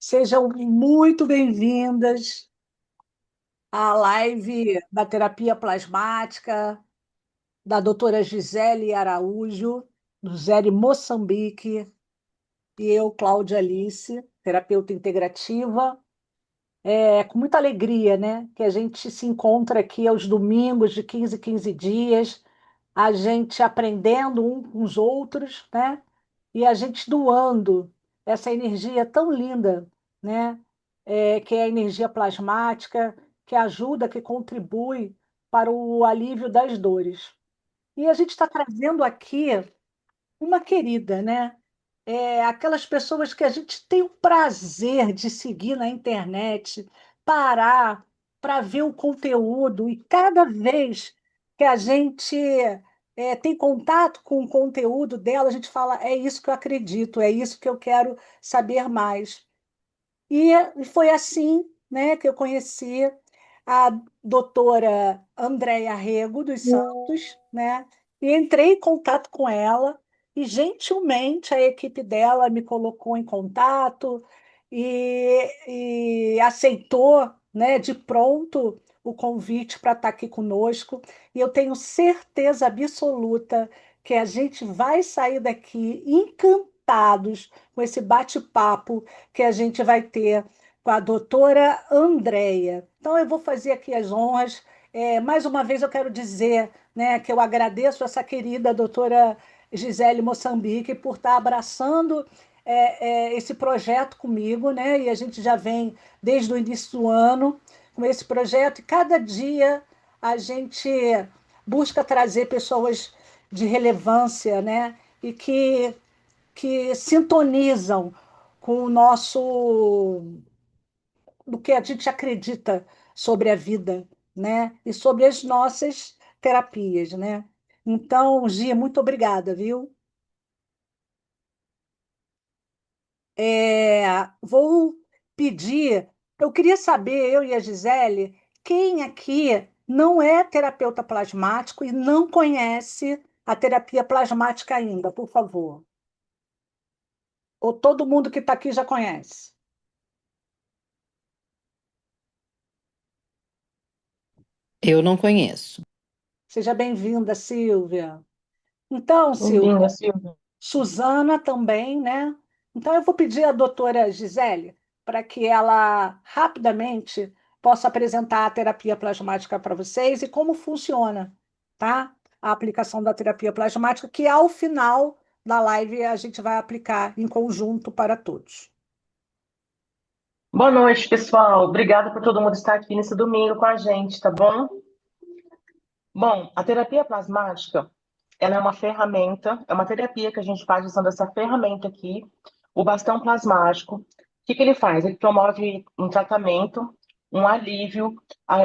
Sejam muito bem-vindas à live da terapia plasmática da doutora Gisele Araújo, do Zere Moçambique, e eu, Cláudia Alice, terapeuta integrativa. É com muita alegria, né, que a gente se encontra aqui aos domingos, de 15 em 15 dias, a gente aprendendo um com os outros, né? E a gente doando essa energia tão linda, né? Que é a energia plasmática, que ajuda, que contribui para o alívio das dores. E a gente está trazendo aqui uma querida, né? Aquelas pessoas que a gente tem o prazer de seguir na internet, parar para ver o conteúdo, e cada vez que a gente tem contato com o conteúdo dela, a gente fala: é isso que eu acredito, é isso que eu quero saber mais. E foi assim, né, que eu conheci a doutora Andréia Rego dos Santos, né? E entrei em contato com ela e gentilmente a equipe dela me colocou em contato e aceitou, né, de pronto o convite para estar aqui conosco. E eu tenho certeza absoluta que a gente vai sair daqui encantados com esse bate-papo que a gente vai ter com a doutora Andréia. Então, eu vou fazer aqui as honras. Mais uma vez, eu quero dizer, né, que eu agradeço essa querida doutora Gisele Moçambique por estar abraçando esse projeto comigo, né? E a gente já vem desde o início do ano com esse projeto, e cada dia a gente busca trazer pessoas de relevância, né? E que sintonizam com o nosso, do que a gente acredita sobre a vida, né? E sobre as nossas terapias, né? Então, Gia, muito obrigada, viu? Vou pedir, eu queria saber, eu e a Gisele, quem aqui não é terapeuta plasmático e não conhece a terapia plasmática ainda, por favor. Ou todo mundo que está aqui já conhece? Eu não conheço. Seja bem-vinda, Silvia. Então, Bem-vinda, Silvia, Silvia. Suzana também, né? Então, eu vou pedir à doutora Gisele para que ela rapidamente possa apresentar a terapia plasmática para vocês e como funciona, tá? A aplicação da terapia plasmática, que ao final da live a gente vai aplicar em conjunto para todos. Boa noite, pessoal. Obrigada por todo mundo estar aqui nesse domingo com a gente, tá bom? Bom, a terapia plasmática, ela é uma ferramenta, é uma terapia que a gente faz usando essa ferramenta aqui, o bastão plasmático. O que que ele faz? Ele promove um tratamento, um alívio,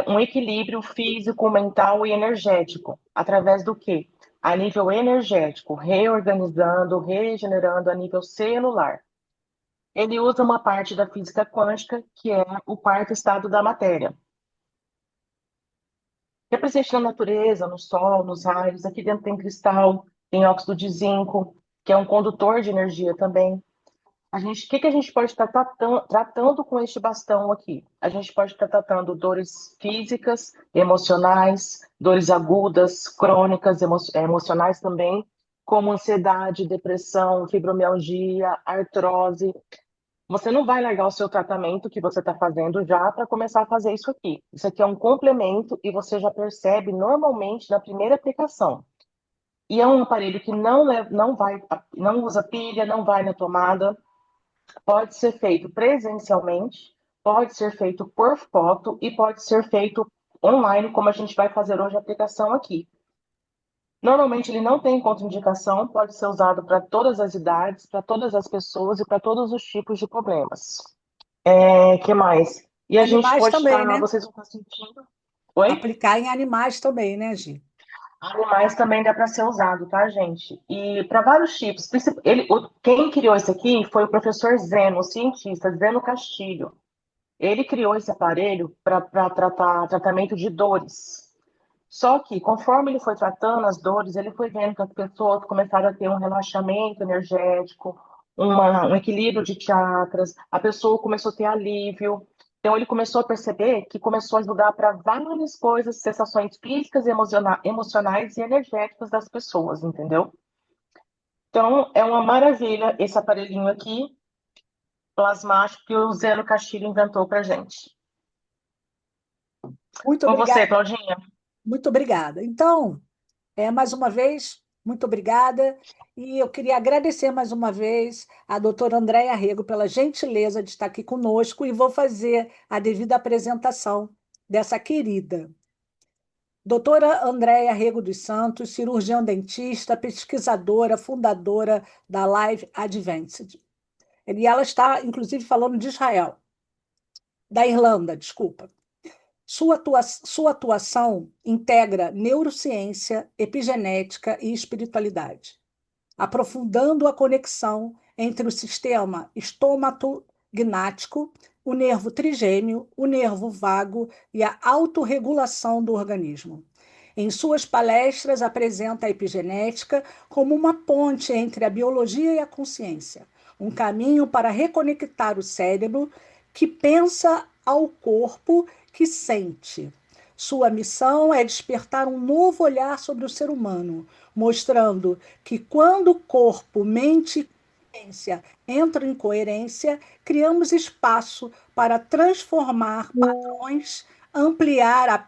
um equilíbrio físico, mental e energético. Através do quê? A nível energético, reorganizando, regenerando a nível celular. Ele usa uma parte da física quântica, que é o quarto estado da matéria. Que é presente na natureza, no sol, nos raios. Aqui dentro tem cristal, tem óxido de zinco, que é um condutor de energia também. O que que a gente pode estar tratando com este bastão aqui? A gente pode estar tratando dores físicas, emocionais, dores agudas, crônicas, emocionais também, como ansiedade, depressão, fibromialgia, artrose. Você não vai largar o seu tratamento que você está fazendo já para começar a fazer isso aqui. Isso aqui é um complemento e você já percebe normalmente na primeira aplicação. E é um aparelho que não usa pilha, não vai na tomada. Pode ser feito presencialmente, pode ser feito por foto e pode ser feito online, como a gente vai fazer hoje a aplicação aqui. Normalmente ele não tem contraindicação, pode ser usado para todas as idades, para todas as pessoas e para todos os tipos de problemas. Que mais? E a gente Animais pode também, estar, né? vocês vão estar sentindo. Oi? Aplicar em animais também, né, Gi? Animais também dá para ser usado, tá, gente? E para vários tipos. Quem criou isso aqui foi o professor Zeno, o cientista Zeno Castilho. Ele criou esse aparelho para tratar tratamento de dores. Só que, conforme ele foi tratando as dores, ele foi vendo que as pessoas começaram a ter um relaxamento energético, um equilíbrio de chakras, a pessoa começou a ter alívio. Então, ele começou a perceber que começou a ajudar para várias coisas, sensações físicas, emocionais e energéticas das pessoas, entendeu? Então, é uma maravilha esse aparelhinho aqui, plasmático, que o Zeno Castilho inventou para gente. Muito Com você, obrigada, Claudinha. muito obrigada. Então, mais uma vez, muito obrigada. E eu queria agradecer mais uma vez a doutora Andréia Rego pela gentileza de estar aqui conosco e vou fazer a devida apresentação dessa querida. Doutora Andréia Rego dos Santos, cirurgiã dentista, pesquisadora, fundadora da Live Advanced. E ela está, inclusive, falando de Israel, da Irlanda, desculpa. Sua atuação integra neurociência, epigenética e espiritualidade, aprofundando a conexão entre o sistema estomatognático, o nervo trigêmeo, o nervo vago e a autorregulação do organismo. Em suas palestras, apresenta a epigenética como uma ponte entre a biologia e a consciência, um caminho para reconectar o cérebro que pensa ao corpo que sente. Sua missão é despertar um novo olhar sobre o ser humano, mostrando que quando corpo, mente e consciência entram em coerência, criamos espaço para transformar padrões, ampliar a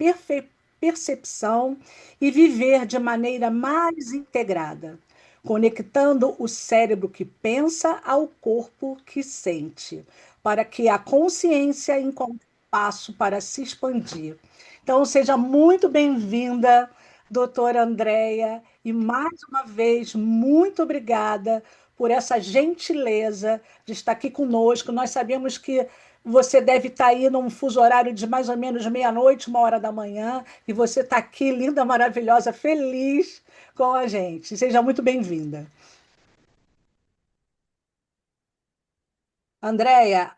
percepção e viver de maneira mais integrada, conectando o cérebro que pensa ao corpo que sente, para que a consciência encontre espaço para se expandir. Então, seja muito bem-vinda, doutora Andréia, e mais uma vez, muito obrigada por essa gentileza de estar aqui conosco. Nós sabemos que você deve estar aí num fuso horário de mais ou menos meia-noite, 1 hora da manhã, e você está aqui, linda, maravilhosa, feliz com a gente. Seja muito bem-vinda. Andréia,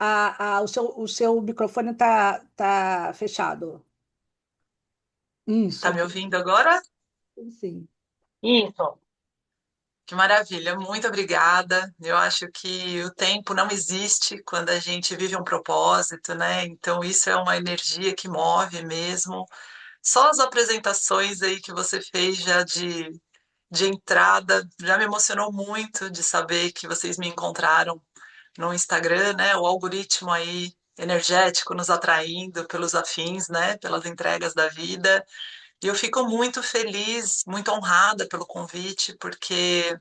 o seu microfone tá fechado. Tá Isso, me ouvindo agora? sim. Isso. Que maravilha, muito obrigada. Eu acho que o tempo não existe quando a gente vive um propósito, né? Então, isso é uma energia que move mesmo. Só as apresentações aí que você fez já de entrada já me emocionou muito de saber que vocês me encontraram no Instagram, né? O algoritmo aí energético nos atraindo pelos afins, né? Pelas entregas da vida. E eu fico muito feliz, muito honrada pelo convite, porque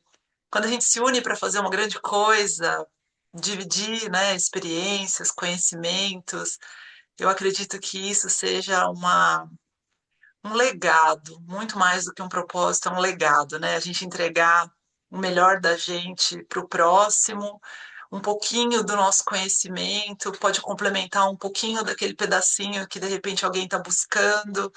quando a gente se une para fazer uma grande coisa, dividir, né, experiências, conhecimentos, eu acredito que isso seja um legado, muito mais do que um propósito, é um legado, né? A gente entregar o melhor da gente para o próximo, um pouquinho do nosso conhecimento, pode complementar um pouquinho daquele pedacinho que de repente alguém está buscando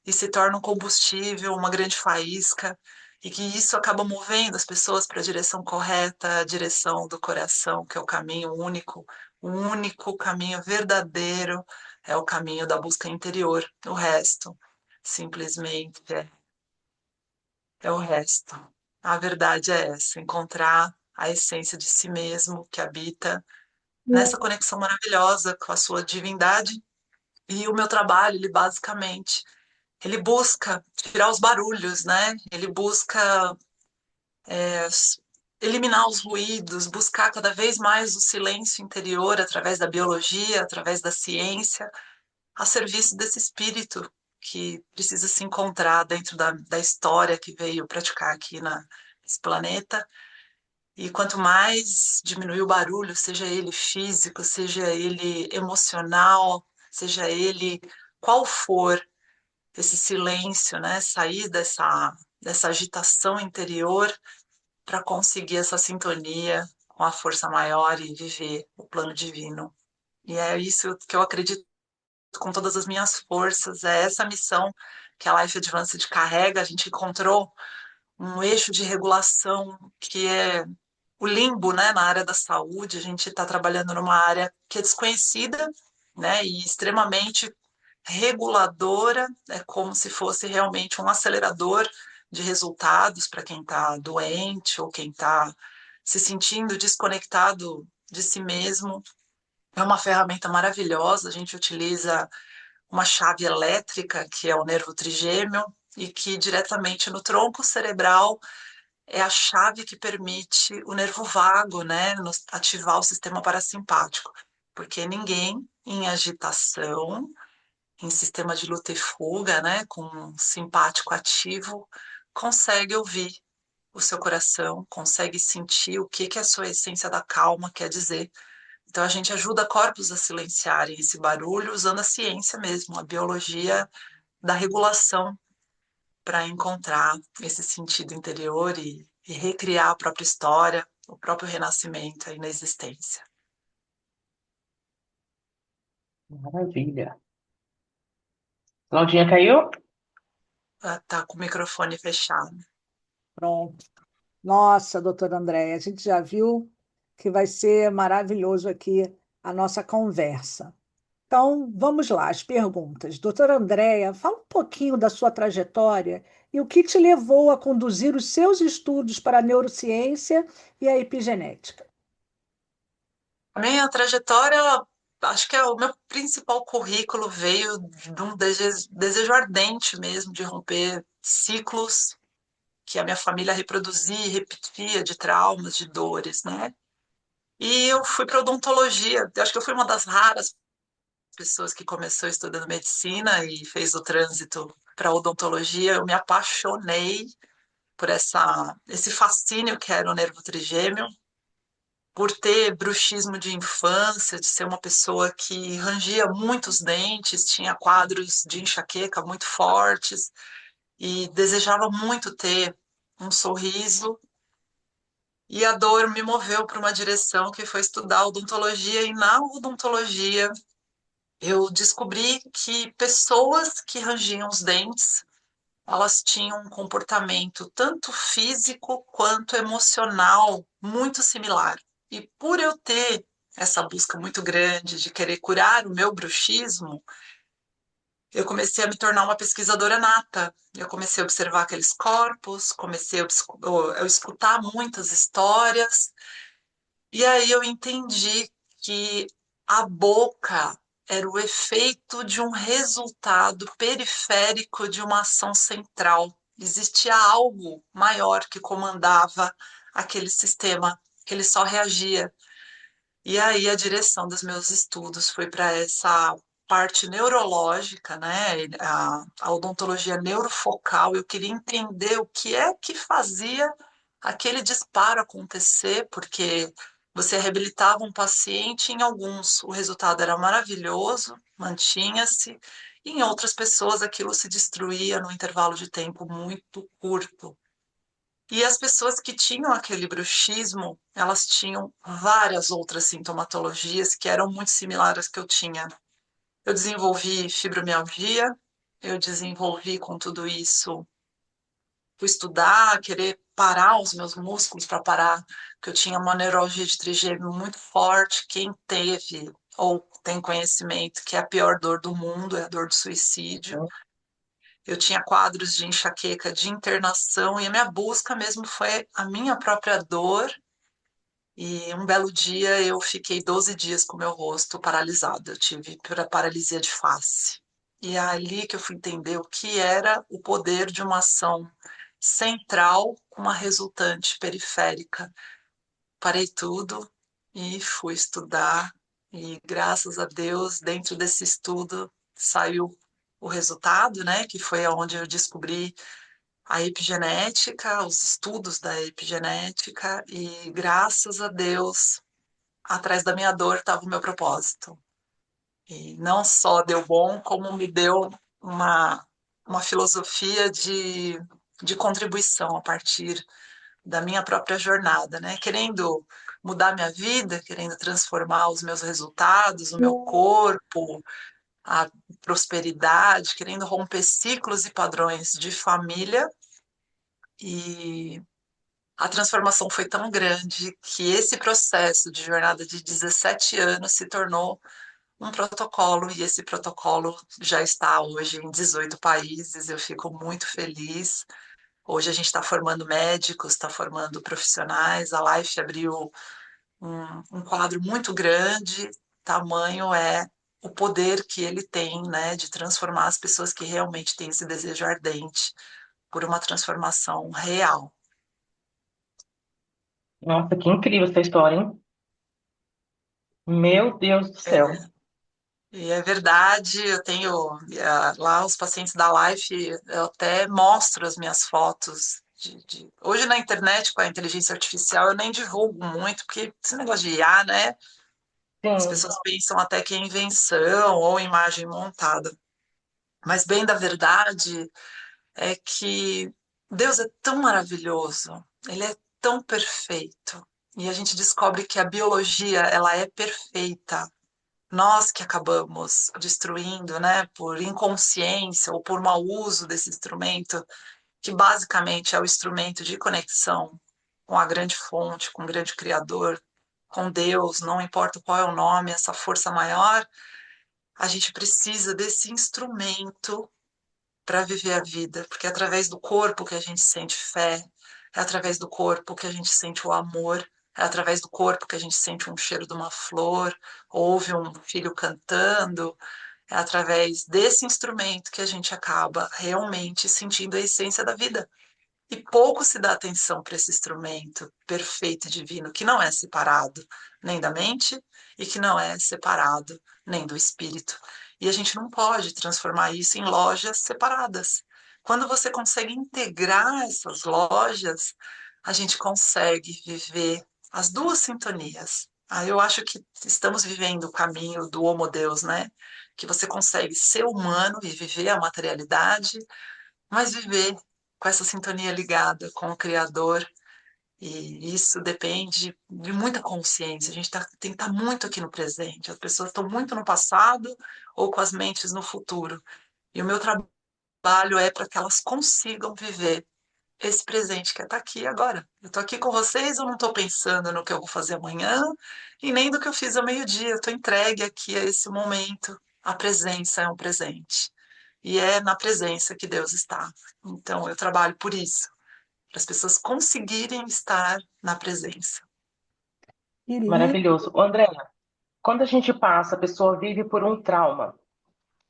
e se torna um combustível, uma grande faísca, e que isso acaba movendo as pessoas para a direção correta, a direção do coração, que é o caminho único, o único caminho verdadeiro é o caminho da busca interior. O resto simplesmente é o resto. A verdade é essa, encontrar a essência de si mesmo que habita nessa conexão maravilhosa com a sua divindade. E o meu trabalho, ele basicamente, ele busca tirar os barulhos, né? Ele busca é, eliminar os ruídos, buscar cada vez mais o silêncio interior através da biologia, através da ciência, a serviço desse espírito que precisa se encontrar dentro da história que veio praticar aqui nesse planeta. E quanto mais diminuir o barulho, seja ele físico, seja ele emocional, seja ele qual for, esse silêncio, né? Sair dessa agitação interior para conseguir essa sintonia com a força maior e viver o plano divino. E é isso que eu acredito com todas as minhas forças. É essa missão que a Life Advanced carrega. A gente encontrou um eixo de regulação que é o limbo, né, na área da saúde. A gente está trabalhando numa área que é desconhecida, né, e extremamente reguladora, é como se fosse realmente um acelerador de resultados para quem está doente ou quem está se sentindo desconectado de si mesmo. É uma ferramenta maravilhosa, a gente utiliza uma chave elétrica, que é o nervo trigêmeo, e que diretamente no tronco cerebral é a chave que permite o nervo vago, né, ativar o sistema parasimpático. Porque ninguém em agitação, em sistema de luta e fuga, né, com um simpático ativo, consegue ouvir o seu coração, consegue sentir o que a sua essência da calma quer dizer. Então, a gente ajuda corpos a silenciarem esse barulho usando a ciência mesmo, a biologia da regulação, para encontrar esse sentido interior e recriar a própria história, o próprio renascimento aí na existência. Maravilha. Claudinha caiu? Ela tá com o microfone fechado. Pronto. Nossa, doutora Andréia, a gente já viu que vai ser maravilhoso aqui a nossa conversa. Então, vamos lá, as perguntas. Doutora Andréia, fala um pouquinho da sua trajetória e o que te levou a conduzir os seus estudos para a neurociência e a epigenética. A minha trajetória, acho que o meu principal currículo veio de um desejo ardente mesmo de romper ciclos que a minha família reproduzia e repetia de traumas, de dores, né? E eu fui para odontologia. Eu acho que eu fui uma das raras pessoas que começou estudando medicina e fez o trânsito para odontologia. Eu me apaixonei por esse fascínio que era o nervo trigêmeo, por ter bruxismo de infância, de ser uma pessoa que rangia muitos dentes, tinha quadros de enxaqueca muito fortes e desejava muito ter um sorriso. E a dor me moveu para uma direção que foi estudar odontologia, e na odontologia eu descobri que pessoas que rangiam os dentes, elas tinham um comportamento tanto físico quanto emocional muito similar. E por eu ter essa busca muito grande de querer curar o meu bruxismo, eu comecei a me tornar uma pesquisadora nata. Eu comecei a observar aqueles corpos, comecei a escutar muitas histórias, e aí eu entendi que a boca era o efeito de um resultado periférico de uma ação central. Existia algo maior que comandava aquele sistema, que ele só reagia. E aí a direção dos meus estudos foi para essa parte neurológica, né? A odontologia neurofocal. Eu queria entender o que é que fazia aquele disparo acontecer, porque você reabilitava um paciente, em alguns o resultado era maravilhoso, mantinha-se, e em outras pessoas aquilo se destruía num intervalo de tempo muito curto. E as pessoas que tinham aquele bruxismo, elas tinham várias outras sintomatologias que eram muito similares que eu tinha. Eu desenvolvi fibromialgia, eu desenvolvi com tudo isso, fui estudar, querer parar os meus músculos para parar, porque eu tinha uma neuralgia de trigêmeo muito forte. Quem teve ou tem conhecimento que é a pior dor do mundo, é a dor do suicídio. Eu tinha quadros de enxaqueca, de internação, e a minha busca mesmo foi a minha própria dor. E um belo dia eu fiquei 12 dias com o meu rosto paralisado. Eu tive paralisia de face. E é ali que eu fui entender o que era o poder de uma ação central com uma resultante periférica. Parei tudo e fui estudar. E graças a Deus, dentro desse estudo, saiu o resultado, né? Que foi onde eu descobri a epigenética, os estudos da epigenética, e graças a Deus, atrás da minha dor estava o meu propósito. E não só deu bom, como me deu uma filosofia de contribuição a partir da minha própria jornada, né? Querendo mudar minha vida, querendo transformar os meus resultados, o meu corpo, a prosperidade, querendo romper ciclos e padrões de família. E a transformação foi tão grande que esse processo de jornada de 17 anos se tornou um protocolo, e esse protocolo já está hoje em 18 países. Eu fico muito feliz Hoje a gente está formando médicos, está formando profissionais. A Life abriu um quadro muito grande, tamanho é o poder que ele tem, né, de transformar as pessoas que realmente têm esse desejo ardente por uma transformação real. Nossa, que incrível essa história, hein? Meu Deus do céu. E é verdade, eu tenho lá os pacientes da Life, eu até mostro as minhas fotos. Hoje na internet, com a inteligência artificial, eu nem divulgo muito, porque esse negócio de IA, né? As Sim. pessoas pensam até que é invenção ou imagem montada. Mas bem da verdade é que Deus é tão maravilhoso, ele é tão perfeito. E a gente descobre que a biologia, ela é perfeita. Nós que acabamos destruindo, né, por inconsciência ou por mau uso desse instrumento, que basicamente é o instrumento de conexão com a grande fonte, com o grande criador, com Deus, não importa qual é o nome, essa força maior, a gente precisa desse instrumento para viver a vida, porque é através do corpo que a gente sente fé, é através do corpo que a gente sente o amor, é através do corpo que a gente sente um cheiro de uma flor, ouve um filho cantando, é através desse instrumento que a gente acaba realmente sentindo a essência da vida. E pouco se dá atenção para esse instrumento perfeito e divino, que não é separado nem da mente e que não é separado nem do espírito. E a gente não pode transformar isso em lojas separadas. Quando você consegue integrar essas lojas, a gente consegue viver as duas sintonias. Eu acho que estamos vivendo o caminho do Homo Deus, né? Que você consegue ser humano e viver a materialidade, mas viver com essa sintonia ligada com o Criador, e isso depende de muita consciência. A gente tem que estar muito aqui no presente. As pessoas estão muito no passado ou com as mentes no futuro. E o meu trabalho é para que elas consigam viver esse presente que é estar aqui agora. Eu estou aqui com vocês, eu não estou pensando no que eu vou fazer amanhã e nem do que eu fiz ao meio-dia. Eu estou entregue aqui a esse momento. A presença é um presente. E é na presença que Deus está. Então, eu trabalho por isso, para as pessoas conseguirem estar na presença. Que lindo. Maravilhoso. Ô, André, quando a gente passa, a pessoa vive por um trauma.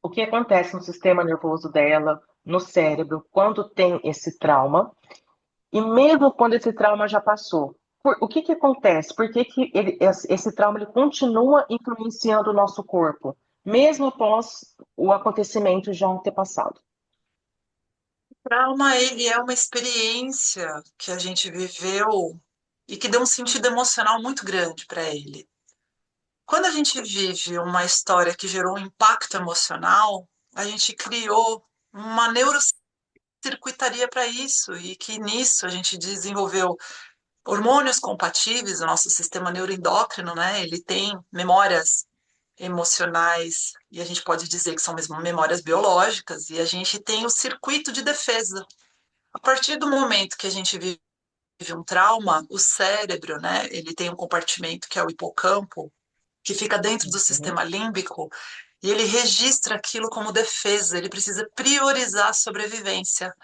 O que acontece no sistema nervoso dela, no cérebro, quando tem esse trauma? E mesmo quando esse trauma já passou, o que que acontece? Por que que esse trauma ele continua influenciando o nosso corpo, mesmo após o acontecimento já ter passado? O trauma, ele é uma experiência que a gente viveu e que deu um sentido emocional muito grande para ele. Quando a gente vive uma história que gerou um impacto emocional, a gente criou uma neurocircuitaria para isso, e que nisso a gente desenvolveu hormônios compatíveis, o nosso sistema neuroendócrino, né? Ele tem memórias emocionais, e a gente pode dizer que são mesmo memórias biológicas, e a gente tem o circuito de defesa. A partir do momento que a gente vive um trauma, o cérebro, né, ele tem um compartimento que é o hipocampo, que fica dentro do Uhum. sistema límbico, e ele registra aquilo como defesa, ele precisa priorizar a sobrevivência.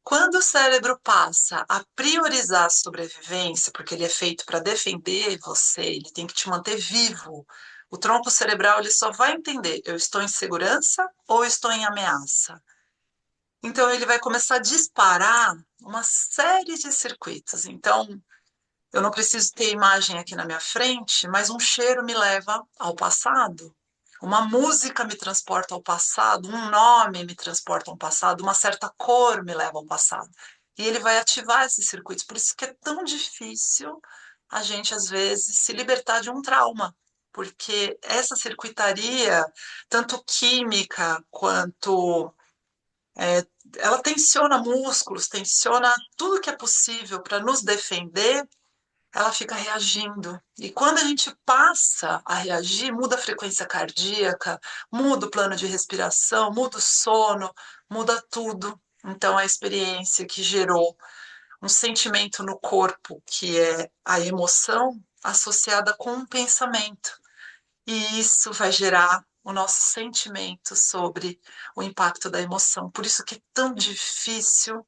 Quando o cérebro passa a priorizar a sobrevivência, porque ele é feito para defender você, ele tem que te manter vivo. O tronco cerebral ele só vai entender: eu estou em segurança ou estou em ameaça. Então ele vai começar a disparar uma série de circuitos. Então eu não preciso ter imagem aqui na minha frente, mas um cheiro me leva ao passado. Uma música me transporta ao passado, um nome me transporta ao passado, uma certa cor me leva ao passado. E ele vai ativar esses circuitos. Por isso que é tão difícil a gente, às vezes, se libertar de um trauma. Porque essa circuitaria, tanto química quanto ela tensiona músculos, tensiona tudo que é possível para nos defender, ela fica reagindo. E quando a gente passa a reagir, muda a frequência cardíaca, muda o plano de respiração, muda o sono, muda tudo. Então, a experiência que gerou um sentimento no corpo, que é a emoção, associada com um pensamento. E isso vai gerar o nosso sentimento sobre o impacto da emoção. Por isso que é tão difícil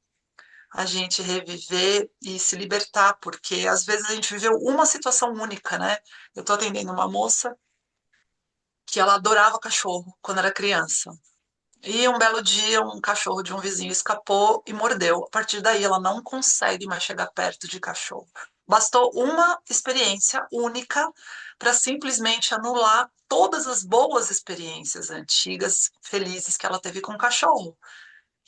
a gente reviver e se libertar, porque às vezes a gente viveu uma situação única, né? Eu estou atendendo uma moça que ela adorava cachorro quando era criança. E um belo dia, um cachorro de um vizinho escapou e mordeu. A partir daí, ela não consegue mais chegar perto de cachorro. Bastou uma experiência única para simplesmente anular todas as boas experiências antigas, felizes que ela teve com o cachorro.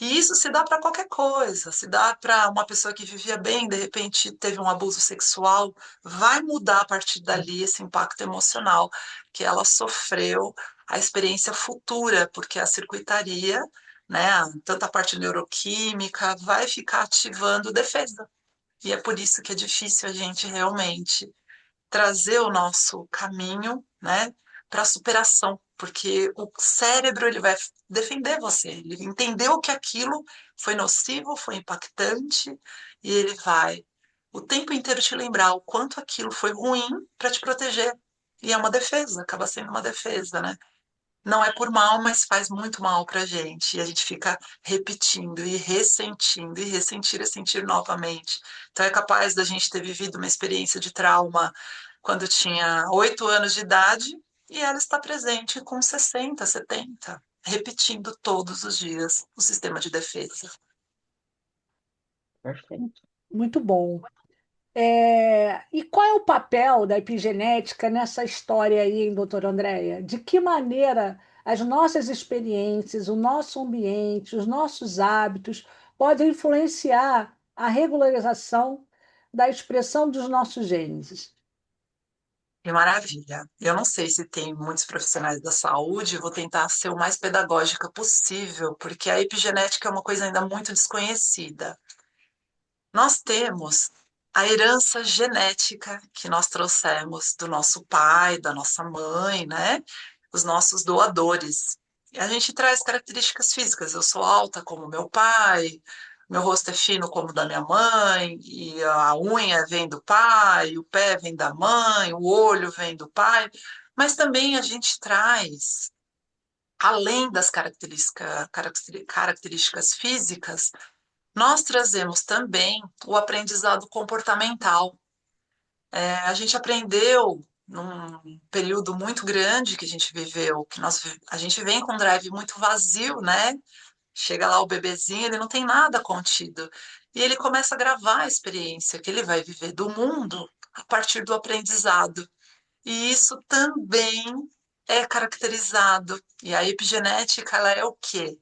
E isso se dá para qualquer coisa, se dá para uma pessoa que vivia bem, de repente teve um abuso sexual, vai mudar a partir dali esse impacto emocional que ela sofreu, a experiência futura, porque a circuitaria, né, tanto a parte neuroquímica, vai ficar ativando defesa. E é por isso que é difícil a gente realmente trazer o nosso caminho, né, para a superação, porque o cérebro ele vai defender você, ele entendeu que aquilo foi nocivo, foi impactante e ele vai o tempo inteiro te lembrar o quanto aquilo foi ruim para te proteger. E é uma defesa, acaba sendo uma defesa, né? Não é por mal, mas faz muito mal para a gente. E a gente fica repetindo e ressentindo, e ressentir e sentir novamente. Então é capaz da gente ter vivido uma experiência de trauma quando tinha 8 anos de idade e ela está presente com 60, 70, repetindo todos os dias o sistema de defesa. Perfeito. Muito bom. E qual é o papel da epigenética nessa história aí, hein, doutora Andréia? De que maneira as nossas experiências, o nosso ambiente, os nossos hábitos podem influenciar a regularização da expressão dos nossos genes? Que maravilha. Eu não sei se tem muitos profissionais da saúde, vou tentar ser o mais pedagógica possível, porque a epigenética é uma coisa ainda muito desconhecida. Nós temos a herança genética que nós trouxemos do nosso pai, da nossa mãe, né? Os nossos doadores. E a gente traz características físicas. Eu sou alta como meu pai, meu rosto é fino como o da minha mãe, e a unha vem do pai, o pé vem da mãe, o olho vem do pai. Mas também a gente traz, além das características físicas, nós trazemos também o aprendizado comportamental. A gente aprendeu num período muito grande que a gente viveu, a gente vem com um drive muito vazio, né? Chega lá o bebezinho, ele não tem nada contido. E ele começa a gravar a experiência que ele vai viver do mundo a partir do aprendizado. E isso também é caracterizado. E a epigenética, ela é o quê?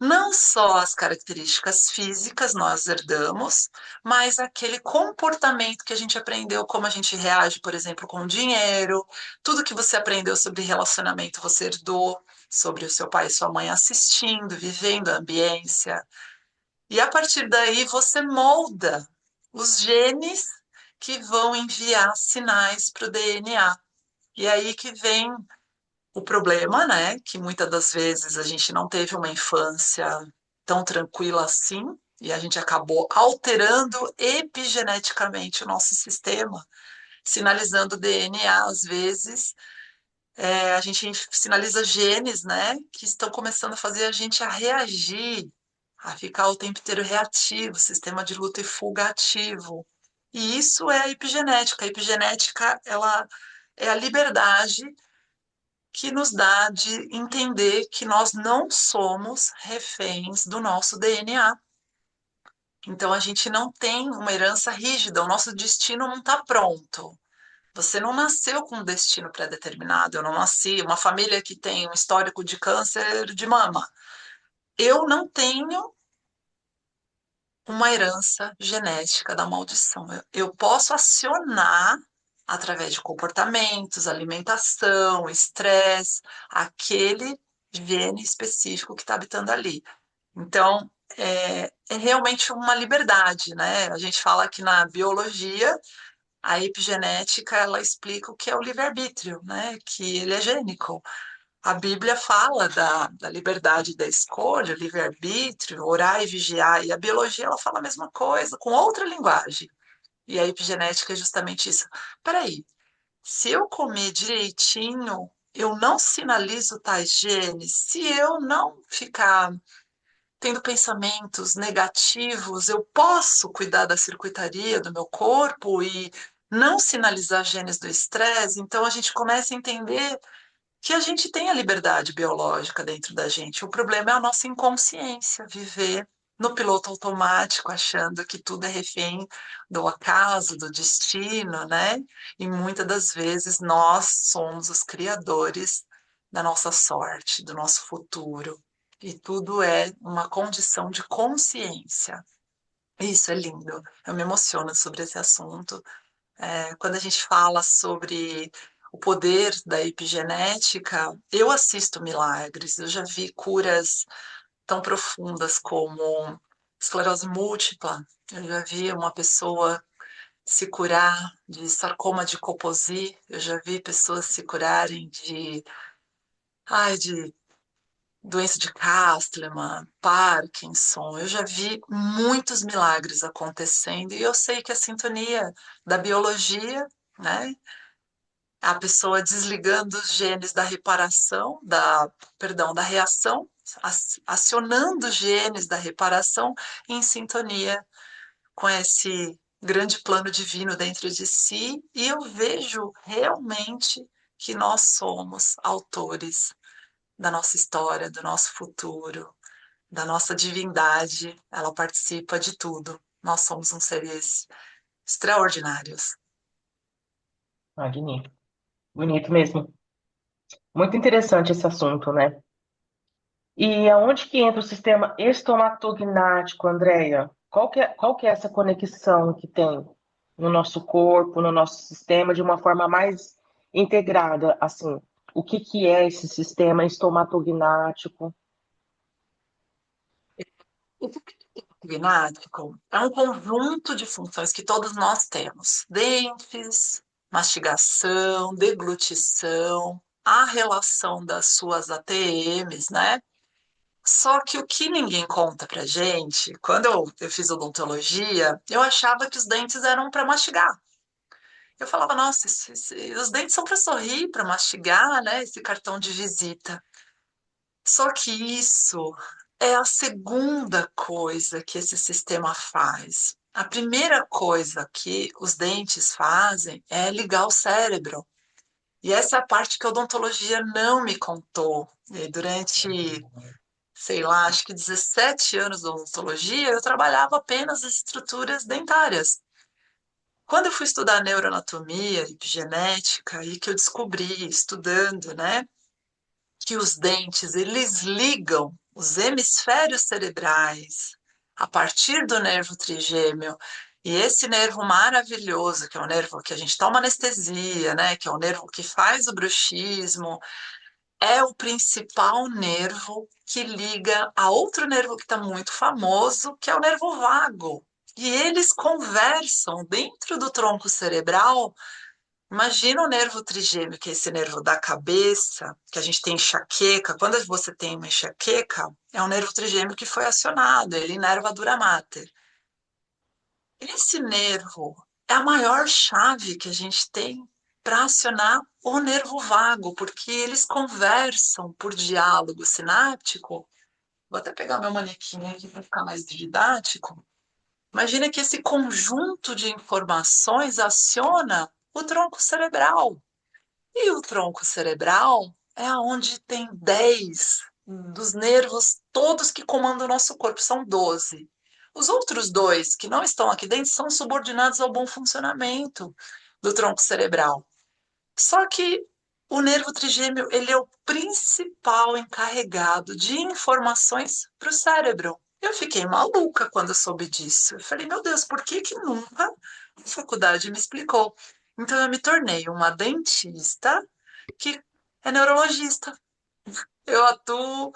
Não só as características físicas nós herdamos, mas aquele comportamento que a gente aprendeu, como a gente reage, por exemplo, com o dinheiro, tudo que você aprendeu sobre relacionamento você herdou, sobre o seu pai e sua mãe assistindo, vivendo a ambiência. E a partir daí você molda os genes que vão enviar sinais para o DNA. E aí que vem o problema, né, que muitas das vezes a gente não teve uma infância tão tranquila assim, e a gente acabou alterando epigeneticamente o nosso sistema, sinalizando o DNA, às vezes, a gente sinaliza genes, né, que estão começando a fazer a gente a reagir, a ficar o tempo inteiro reativo, sistema de luta e fuga ativo. E isso é a epigenética. A epigenética, ela é a liberdade que nos dá de entender que nós não somos reféns do nosso DNA. Então a gente não tem uma herança rígida, o nosso destino não está pronto. Você não nasceu com um destino pré-determinado. Eu não nasci, uma família que tem um histórico de câncer de mama. Eu não tenho uma herança genética da maldição. Eu posso acionar através de comportamentos, alimentação, estresse, aquele gene específico que está habitando ali. Então, é realmente uma liberdade, né? A gente fala que na biologia, a epigenética, ela explica o que é o livre-arbítrio, né? Que ele é gênico. A Bíblia fala da liberdade da escolha, livre-arbítrio, orar e vigiar, e a biologia ela fala a mesma coisa, com outra linguagem. E a epigenética é justamente isso. Peraí, se eu comer direitinho, eu não sinalizo tais genes, se eu não ficar tendo pensamentos negativos, eu posso cuidar da circuitaria do meu corpo e não sinalizar genes do estresse. Então a gente começa a entender que a gente tem a liberdade biológica dentro da gente. O problema é a nossa inconsciência, viver no piloto automático, achando que tudo é refém do acaso, do destino, né? E muitas das vezes nós somos os criadores da nossa sorte, do nosso futuro. E tudo é uma condição de consciência. Isso é lindo. Eu me emociono sobre esse assunto. Quando a gente fala sobre o poder da epigenética, eu assisto milagres. Eu já vi curas tão profundas como esclerose múltipla. Eu já vi uma pessoa se curar de sarcoma de Kaposi. Eu já vi pessoas se curarem de doença de Castleman, Parkinson. Eu já vi muitos milagres acontecendo e eu sei que a sintonia da biologia, né? A pessoa desligando os genes da reparação, da reação, acionando os genes da reparação em sintonia com esse grande plano divino dentro de si, e eu vejo realmente que nós somos autores da nossa história, do nosso futuro, da nossa divindade. Ela participa de tudo. Nós somos uns seres extraordinários. Magnífico. Bonito mesmo. Muito interessante esse assunto, né? E aonde que entra o sistema estomatognático, Andréia? Qual que é essa conexão que tem no nosso corpo, no nosso sistema, de uma forma mais integrada, assim? O que que é esse sistema estomatognático? O gnático é um conjunto de funções que todos nós temos: dentes, mastigação, deglutição, a relação das suas ATMs, né? Só que o que ninguém conta pra gente, quando eu fiz odontologia, eu achava que os dentes eram para mastigar. Eu falava, nossa, os dentes são para sorrir, para mastigar, né? Esse cartão de visita. Só que isso é a segunda coisa que esse sistema faz. A primeira coisa que os dentes fazem é ligar o cérebro. E essa é a parte que a odontologia não me contou. E durante, sei lá, acho que 17 anos de odontologia, eu trabalhava apenas as estruturas dentárias. Quando eu fui estudar neuroanatomia, epigenética, e que eu descobri, estudando, né, que os dentes, eles ligam os hemisférios cerebrais a partir do nervo trigêmeo. E esse nervo maravilhoso, que é o nervo que a gente toma anestesia, né, que é o nervo que faz o bruxismo, é o principal nervo que liga a outro nervo que está muito famoso, que é o nervo vago. E eles conversam dentro do tronco cerebral. Imagina o nervo trigêmeo, que é esse nervo da cabeça, que a gente tem enxaqueca. Quando você tem uma enxaqueca, é um nervo trigêmeo que foi acionado, ele inerva a dura mater. Esse nervo é a maior chave que a gente tem para acionar o nervo vago, porque eles conversam por diálogo sináptico. Vou até pegar meu manequim aqui para ficar mais didático. Imagina que esse conjunto de informações aciona o tronco cerebral. E o tronco cerebral é onde tem 10 dos nervos todos que comandam o nosso corpo, são 12. Os outros dois que não estão aqui dentro são subordinados ao bom funcionamento do tronco cerebral. Só que o nervo trigêmeo, ele é o principal encarregado de informações para o cérebro. Eu fiquei maluca quando eu soube disso. Eu falei, meu Deus, por que que nunca a faculdade me explicou? Então eu me tornei uma dentista que é neurologista. Eu atuo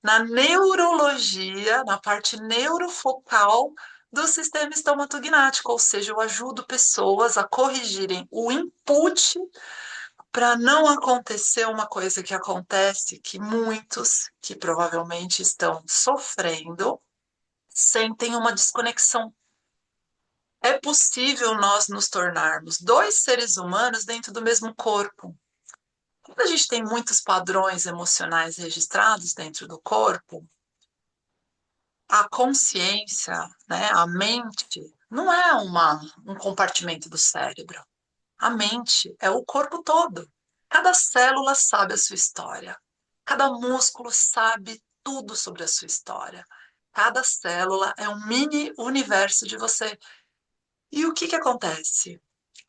na neurologia, na parte neurofocal do sistema estomatognático, ou seja, eu ajudo pessoas a corrigirem o input para não acontecer uma coisa que acontece, que muitos que provavelmente estão sofrendo sentem uma desconexão. É possível nós nos tornarmos dois seres humanos dentro do mesmo corpo. Quando a gente tem muitos padrões emocionais registrados dentro do corpo, a consciência, né, a mente, não é um compartimento do cérebro. A mente é o corpo todo. Cada célula sabe a sua história. Cada músculo sabe tudo sobre a sua história. Cada célula é um mini universo de você. E o que que acontece?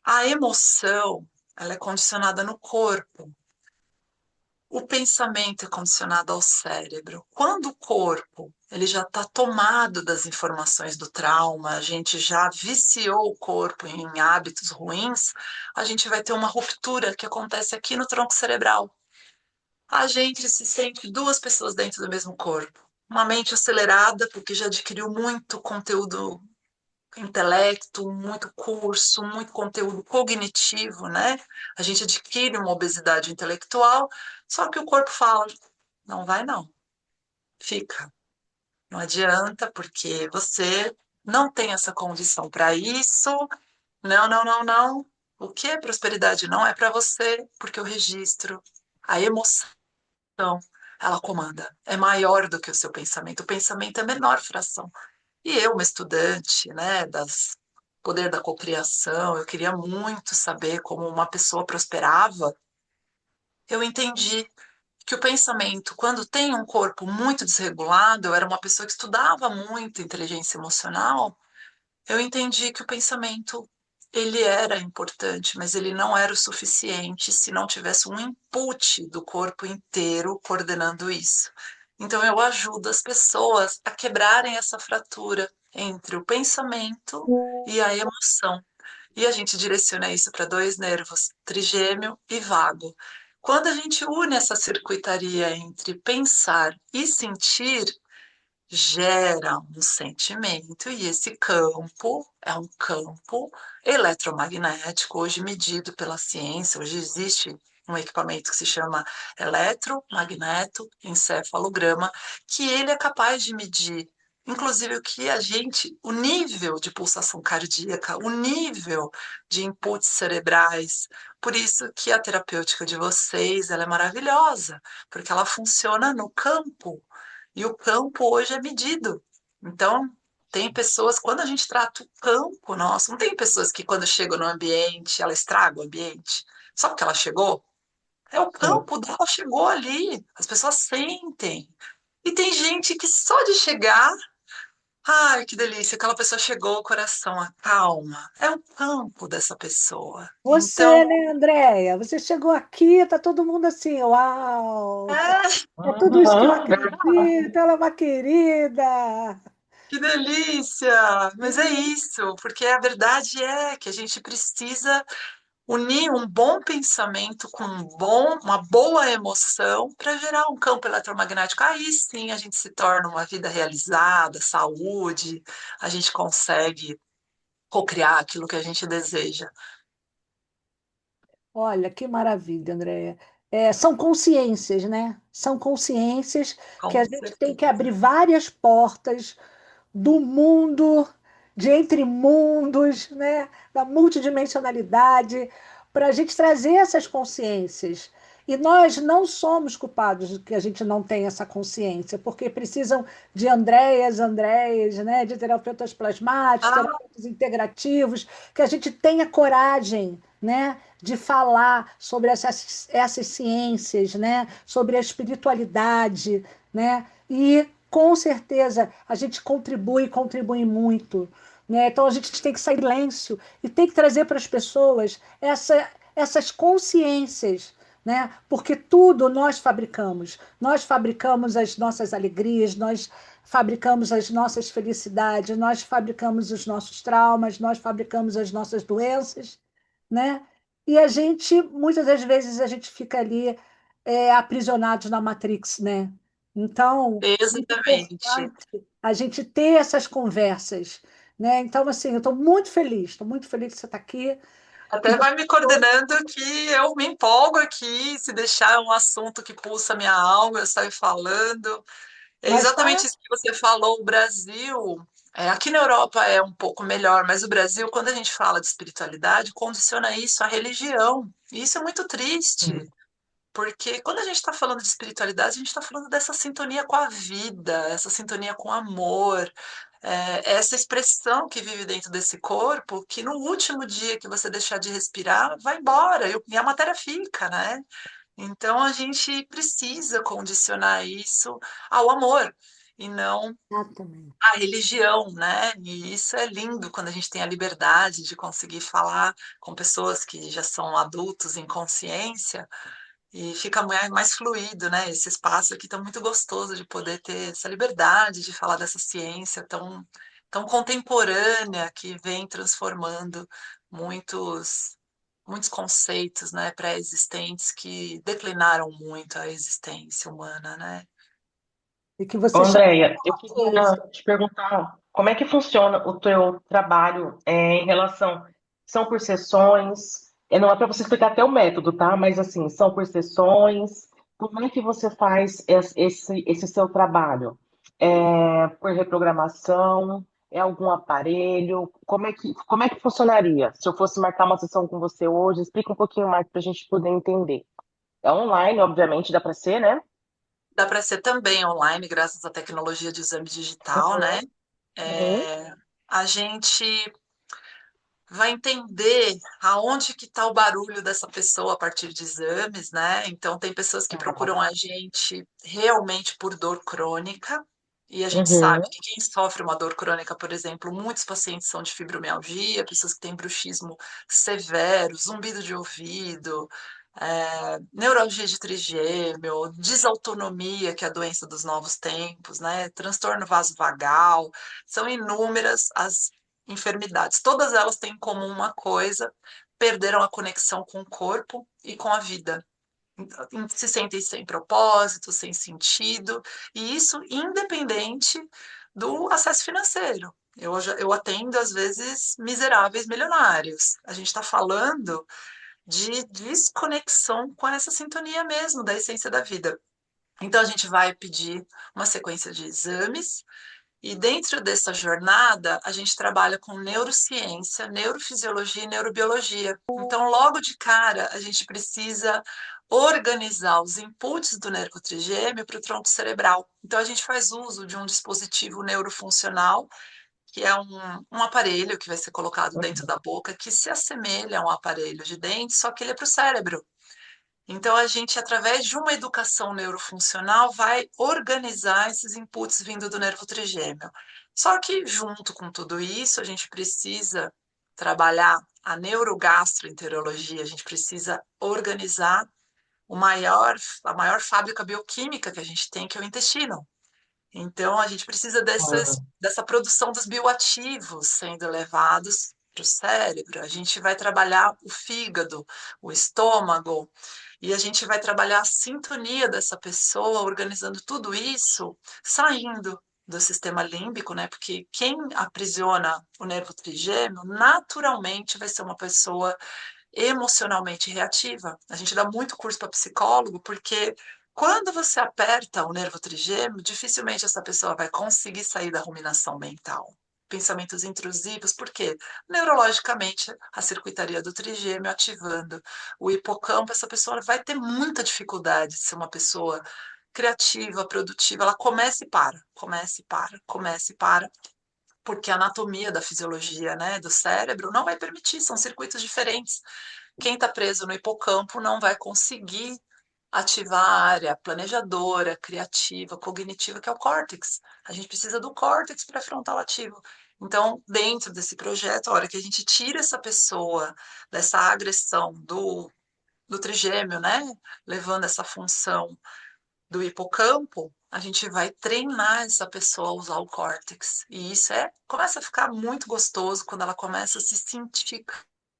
A emoção, ela é condicionada no corpo. O pensamento é condicionado ao cérebro. Quando o corpo ele já está tomado das informações do trauma, a gente já viciou o corpo em hábitos ruins, a gente vai ter uma ruptura que acontece aqui no tronco cerebral. A gente se sente duas pessoas dentro do mesmo corpo. Uma mente acelerada, porque já adquiriu muito conteúdo intelecto, muito curso, muito conteúdo cognitivo, né? A gente adquire uma obesidade intelectual, só que o corpo fala, não vai não, fica. Não adianta, porque você não tem essa condição para isso. Não, não, não, não. O que é prosperidade não é para você, porque o registro, a emoção, ela comanda. É maior do que o seu pensamento. O pensamento é a menor fração. E eu, uma estudante, né, das poder da cocriação, eu queria muito saber como uma pessoa prosperava. Eu entendi que o pensamento, quando tem um corpo muito desregulado, eu era uma pessoa que estudava muito inteligência emocional, eu entendi que o pensamento ele era importante, mas ele não era o suficiente se não tivesse um input do corpo inteiro coordenando isso. Então eu ajudo as pessoas a quebrarem essa fratura entre o pensamento e a emoção. E a gente direciona isso para dois nervos, trigêmeo e vago. Quando a gente une essa circuitaria entre pensar e sentir, gera um sentimento, e esse campo é um campo eletromagnético, hoje medido pela ciência. Hoje existe um equipamento que se chama eletromagnetoencefalograma, que ele é capaz de medir, inclusive o que a gente, o nível de pulsação cardíaca, o nível de inputs cerebrais. Por isso que a terapêutica de vocês, ela é maravilhosa, porque ela funciona no campo, e o campo hoje é medido. Então, tem pessoas, quando a gente trata o campo nosso, não tem pessoas que quando chegam no ambiente, ela estraga o ambiente, só porque ela chegou. É o É. campo dela, chegou ali, as pessoas sentem. E tem gente que só de chegar, ai, que delícia, aquela pessoa chegou, o coração acalma. É o campo dessa pessoa. Você, Então, né, Andréia? Você chegou aqui, tá todo mundo assim, uau! é, É tudo isso que eu Uhum, verdade. acredito, ela é uma querida. que delícia! Mas é isso, porque a verdade é que a gente precisa unir um bom pensamento com uma boa emoção para gerar um campo eletromagnético. Aí sim a gente se torna uma vida realizada, saúde, a gente consegue cocriar aquilo que a gente deseja. Olha, que maravilha, Andréia. É, são consciências, né? São consciências que a Com gente tem que certeza. abrir várias portas do mundo, de entre mundos, né? Da multidimensionalidade, para a gente trazer essas consciências. E nós não somos culpados de que a gente não tenha essa consciência, porque precisam de Andréias, né? De terapeutas plasmáticos, Ah, terapeutas integrativos, que a gente tenha coragem, né? De falar sobre essas ciências, né? Sobre a espiritualidade, né? E com certeza a gente contribui muito, né? Então a gente tem que sair do silêncio e tem que trazer para as pessoas essas consciências, né? Porque tudo nós fabricamos as nossas alegrias, nós fabricamos as nossas felicidades, nós fabricamos os nossos traumas, nós fabricamos as nossas doenças, né? E a gente, muitas das vezes, a gente fica ali aprisionados na Matrix, né? Então, muito exatamente. importante a gente ter essas conversas, né? Então, assim, eu estou muito feliz que você está aqui, que Até você vai me coordenando que eu me empolgo aqui, se deixar um assunto que pulsa minha alma, eu saio falando. É mas exatamente tá, isso que você falou. O Brasil, aqui na Europa é um pouco melhor, mas o Brasil, quando a gente fala de espiritualidade, condiciona isso à religião. E isso é muito triste, porque quando a gente está falando de espiritualidade, a gente está falando dessa sintonia com a vida, essa sintonia com o amor, essa expressão que vive dentro desse corpo, que no último dia que você deixar de respirar, vai embora e a matéria fica, né? Então a gente precisa condicionar isso ao amor e não Exatamente. à religião, né? E isso é lindo quando a gente tem a liberdade de conseguir falar com pessoas que já são adultos em consciência e fica mais fluido, né? Esse espaço aqui está muito gostoso de poder ter essa liberdade de falar dessa ciência tão contemporânea que vem transformando muitos muitos conceitos, né, pré-existentes que declinaram muito a existência humana, né? E que Ô, você chama Andréia, eu de ciência. queria te perguntar como é que funciona o teu trabalho em relação, são por sessões, não é para você explicar até o método, tá? Mas assim, são por sessões, como é que você faz esse seu trabalho? É por reprogramação? É algum aparelho? Como é que funcionaria? Se eu fosse marcar uma sessão com você hoje, explica um pouquinho mais para a gente poder entender. É online, obviamente, dá para ser, né? Dá para ser também online, graças à tecnologia de exame digital, né? Uhum. É, a gente vai entender aonde que está o barulho dessa pessoa a partir de exames, né? Então, tem pessoas que Tá. procuram a gente realmente por dor crônica, e a gente sabe Uhum. que quem sofre uma dor crônica, por exemplo, muitos pacientes são de fibromialgia, pessoas que têm bruxismo severo, zumbido de ouvido, neuralgia de trigêmeo, desautonomia, que é a doença dos novos tempos, né? Transtorno vasovagal, são inúmeras as enfermidades. Todas elas têm em comum uma coisa: perderam a conexão com o corpo e com a vida. Se sentem sem propósito, sem sentido, e isso independente do acesso financeiro. Eu atendo, às vezes, miseráveis milionários. A gente está falando de desconexão com essa sintonia mesmo, da essência da vida. Então, a gente vai pedir uma sequência de exames e dentro dessa jornada, a gente trabalha com neurociência, neurofisiologia e neurobiologia. Então, logo de cara, a gente precisa organizar os inputs do nervo trigêmeo para o tronco cerebral. Então, a gente faz uso de um dispositivo neurofuncional, que é um aparelho que vai ser colocado dentro da boca, que se assemelha a um aparelho de dente, só que ele é para o cérebro. Então, a gente, através de uma educação neurofuncional, vai organizar esses inputs vindo do nervo trigêmeo. Só que, junto com tudo isso, a gente precisa trabalhar a neurogastroenterologia, a gente precisa organizar a maior fábrica bioquímica que a gente tem, que é o intestino. Então, a gente precisa dessa produção dos bioativos sendo levados para o cérebro. A gente vai trabalhar o fígado, o estômago, e a gente vai trabalhar a sintonia dessa pessoa, organizando tudo isso, saindo do sistema límbico, né? Porque quem aprisiona o nervo trigêmeo, naturalmente vai ser uma pessoa emocionalmente reativa. A gente dá muito curso para psicólogo, porque quando você aperta o nervo trigêmeo, dificilmente essa pessoa vai conseguir sair da ruminação mental. Pensamentos intrusivos, porque neurologicamente a circuitaria do trigêmeo ativando o hipocampo, essa pessoa vai ter muita dificuldade de ser uma pessoa criativa, produtiva. Ela começa e para, começa e para, começa e para, porque a anatomia da fisiologia, né, do cérebro não vai permitir, são circuitos diferentes. Quem está preso no hipocampo não vai conseguir ativar a área planejadora, criativa, cognitiva, que é o córtex. A gente precisa do córtex pré-frontal ativo. Então, dentro desse projeto, a hora que a gente tira essa pessoa dessa agressão do trigêmeo, né, levando essa função do hipocampo, a gente vai treinar essa pessoa a usar o córtex. E isso começa a ficar muito gostoso quando ela começa a se sentir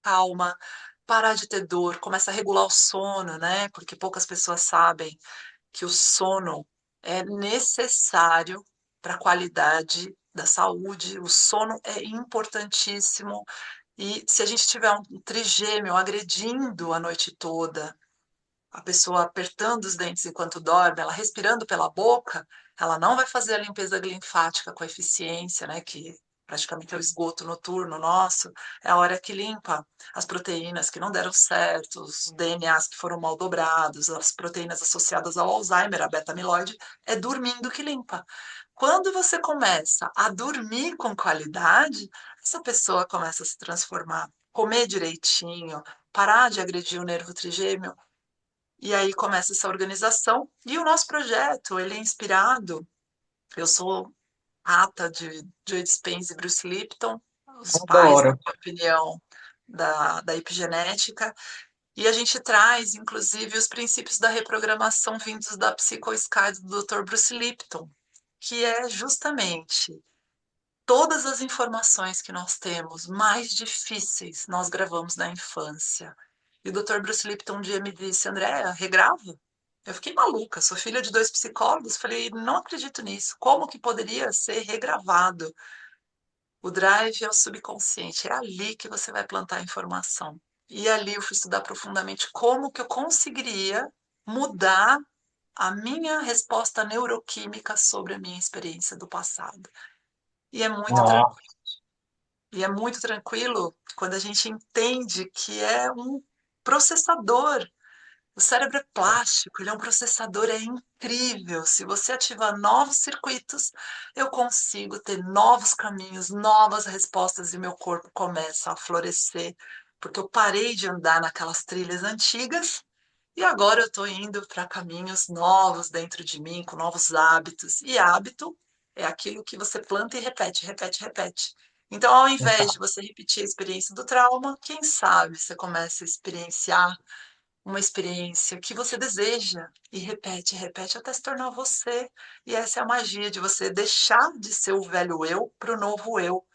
calma, parar de ter dor, começa a regular o sono, né? Porque poucas pessoas sabem que o sono é necessário para a qualidade da saúde. O sono é importantíssimo. E se a gente tiver um trigêmeo agredindo a noite toda, a pessoa apertando os dentes enquanto dorme, ela respirando pela boca, ela não vai fazer a limpeza linfática com eficiência, né, que praticamente é o esgoto noturno nosso, é a hora que limpa as proteínas que não deram certo, os DNAs que foram mal dobrados, as proteínas associadas ao Alzheimer, a beta-amiloide, é dormindo que limpa. Quando você começa a dormir com qualidade, essa pessoa começa a se transformar, comer direitinho, parar de agredir o nervo trigêmeo, e aí começa essa organização. E o nosso projeto, ele é inspirado, eu sou rata de Joe Dispenza e Bruce Lipton, os pais, na Adoro. minha opinião, da epigenética, e a gente traz, inclusive, os princípios da reprogramação vindos da psicoescada do Dr. Bruce Lipton, que é justamente todas as informações que nós temos mais difíceis, nós gravamos na infância. E o Dr. Bruce Lipton um dia me disse, Andréa, regrava? Eu fiquei maluca, sou filha de 2 psicólogos, falei, não acredito nisso. Como que poderia ser regravado? O drive é o subconsciente, é ali que você vai plantar a informação. E ali eu fui estudar profundamente como que eu conseguiria mudar a minha resposta neuroquímica sobre a minha experiência do passado. E é muito Nossa, tranquilo. E é muito tranquilo quando a gente entende que é um processador. O cérebro é plástico, ele é um processador, é incrível. Se você ativar novos circuitos, eu consigo ter novos caminhos, novas respostas e meu corpo começa a florescer, porque eu parei de andar naquelas trilhas antigas e agora eu estou indo para caminhos novos dentro de mim, com novos hábitos. E hábito é aquilo que você planta e repete, repete, repete. Então, ao invés de exato. você repetir a experiência do trauma, quem sabe você começa a experienciar uma experiência que você deseja e repete, repete até se tornar você. E essa é a magia de você deixar de ser o velho eu para o novo eu.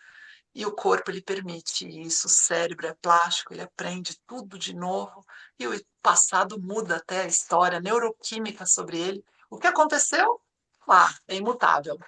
E o corpo ele permite isso, o cérebro é plástico, ele aprende tudo de novo e o passado muda até a história neuroquímica sobre ele. O que aconteceu? É imutável.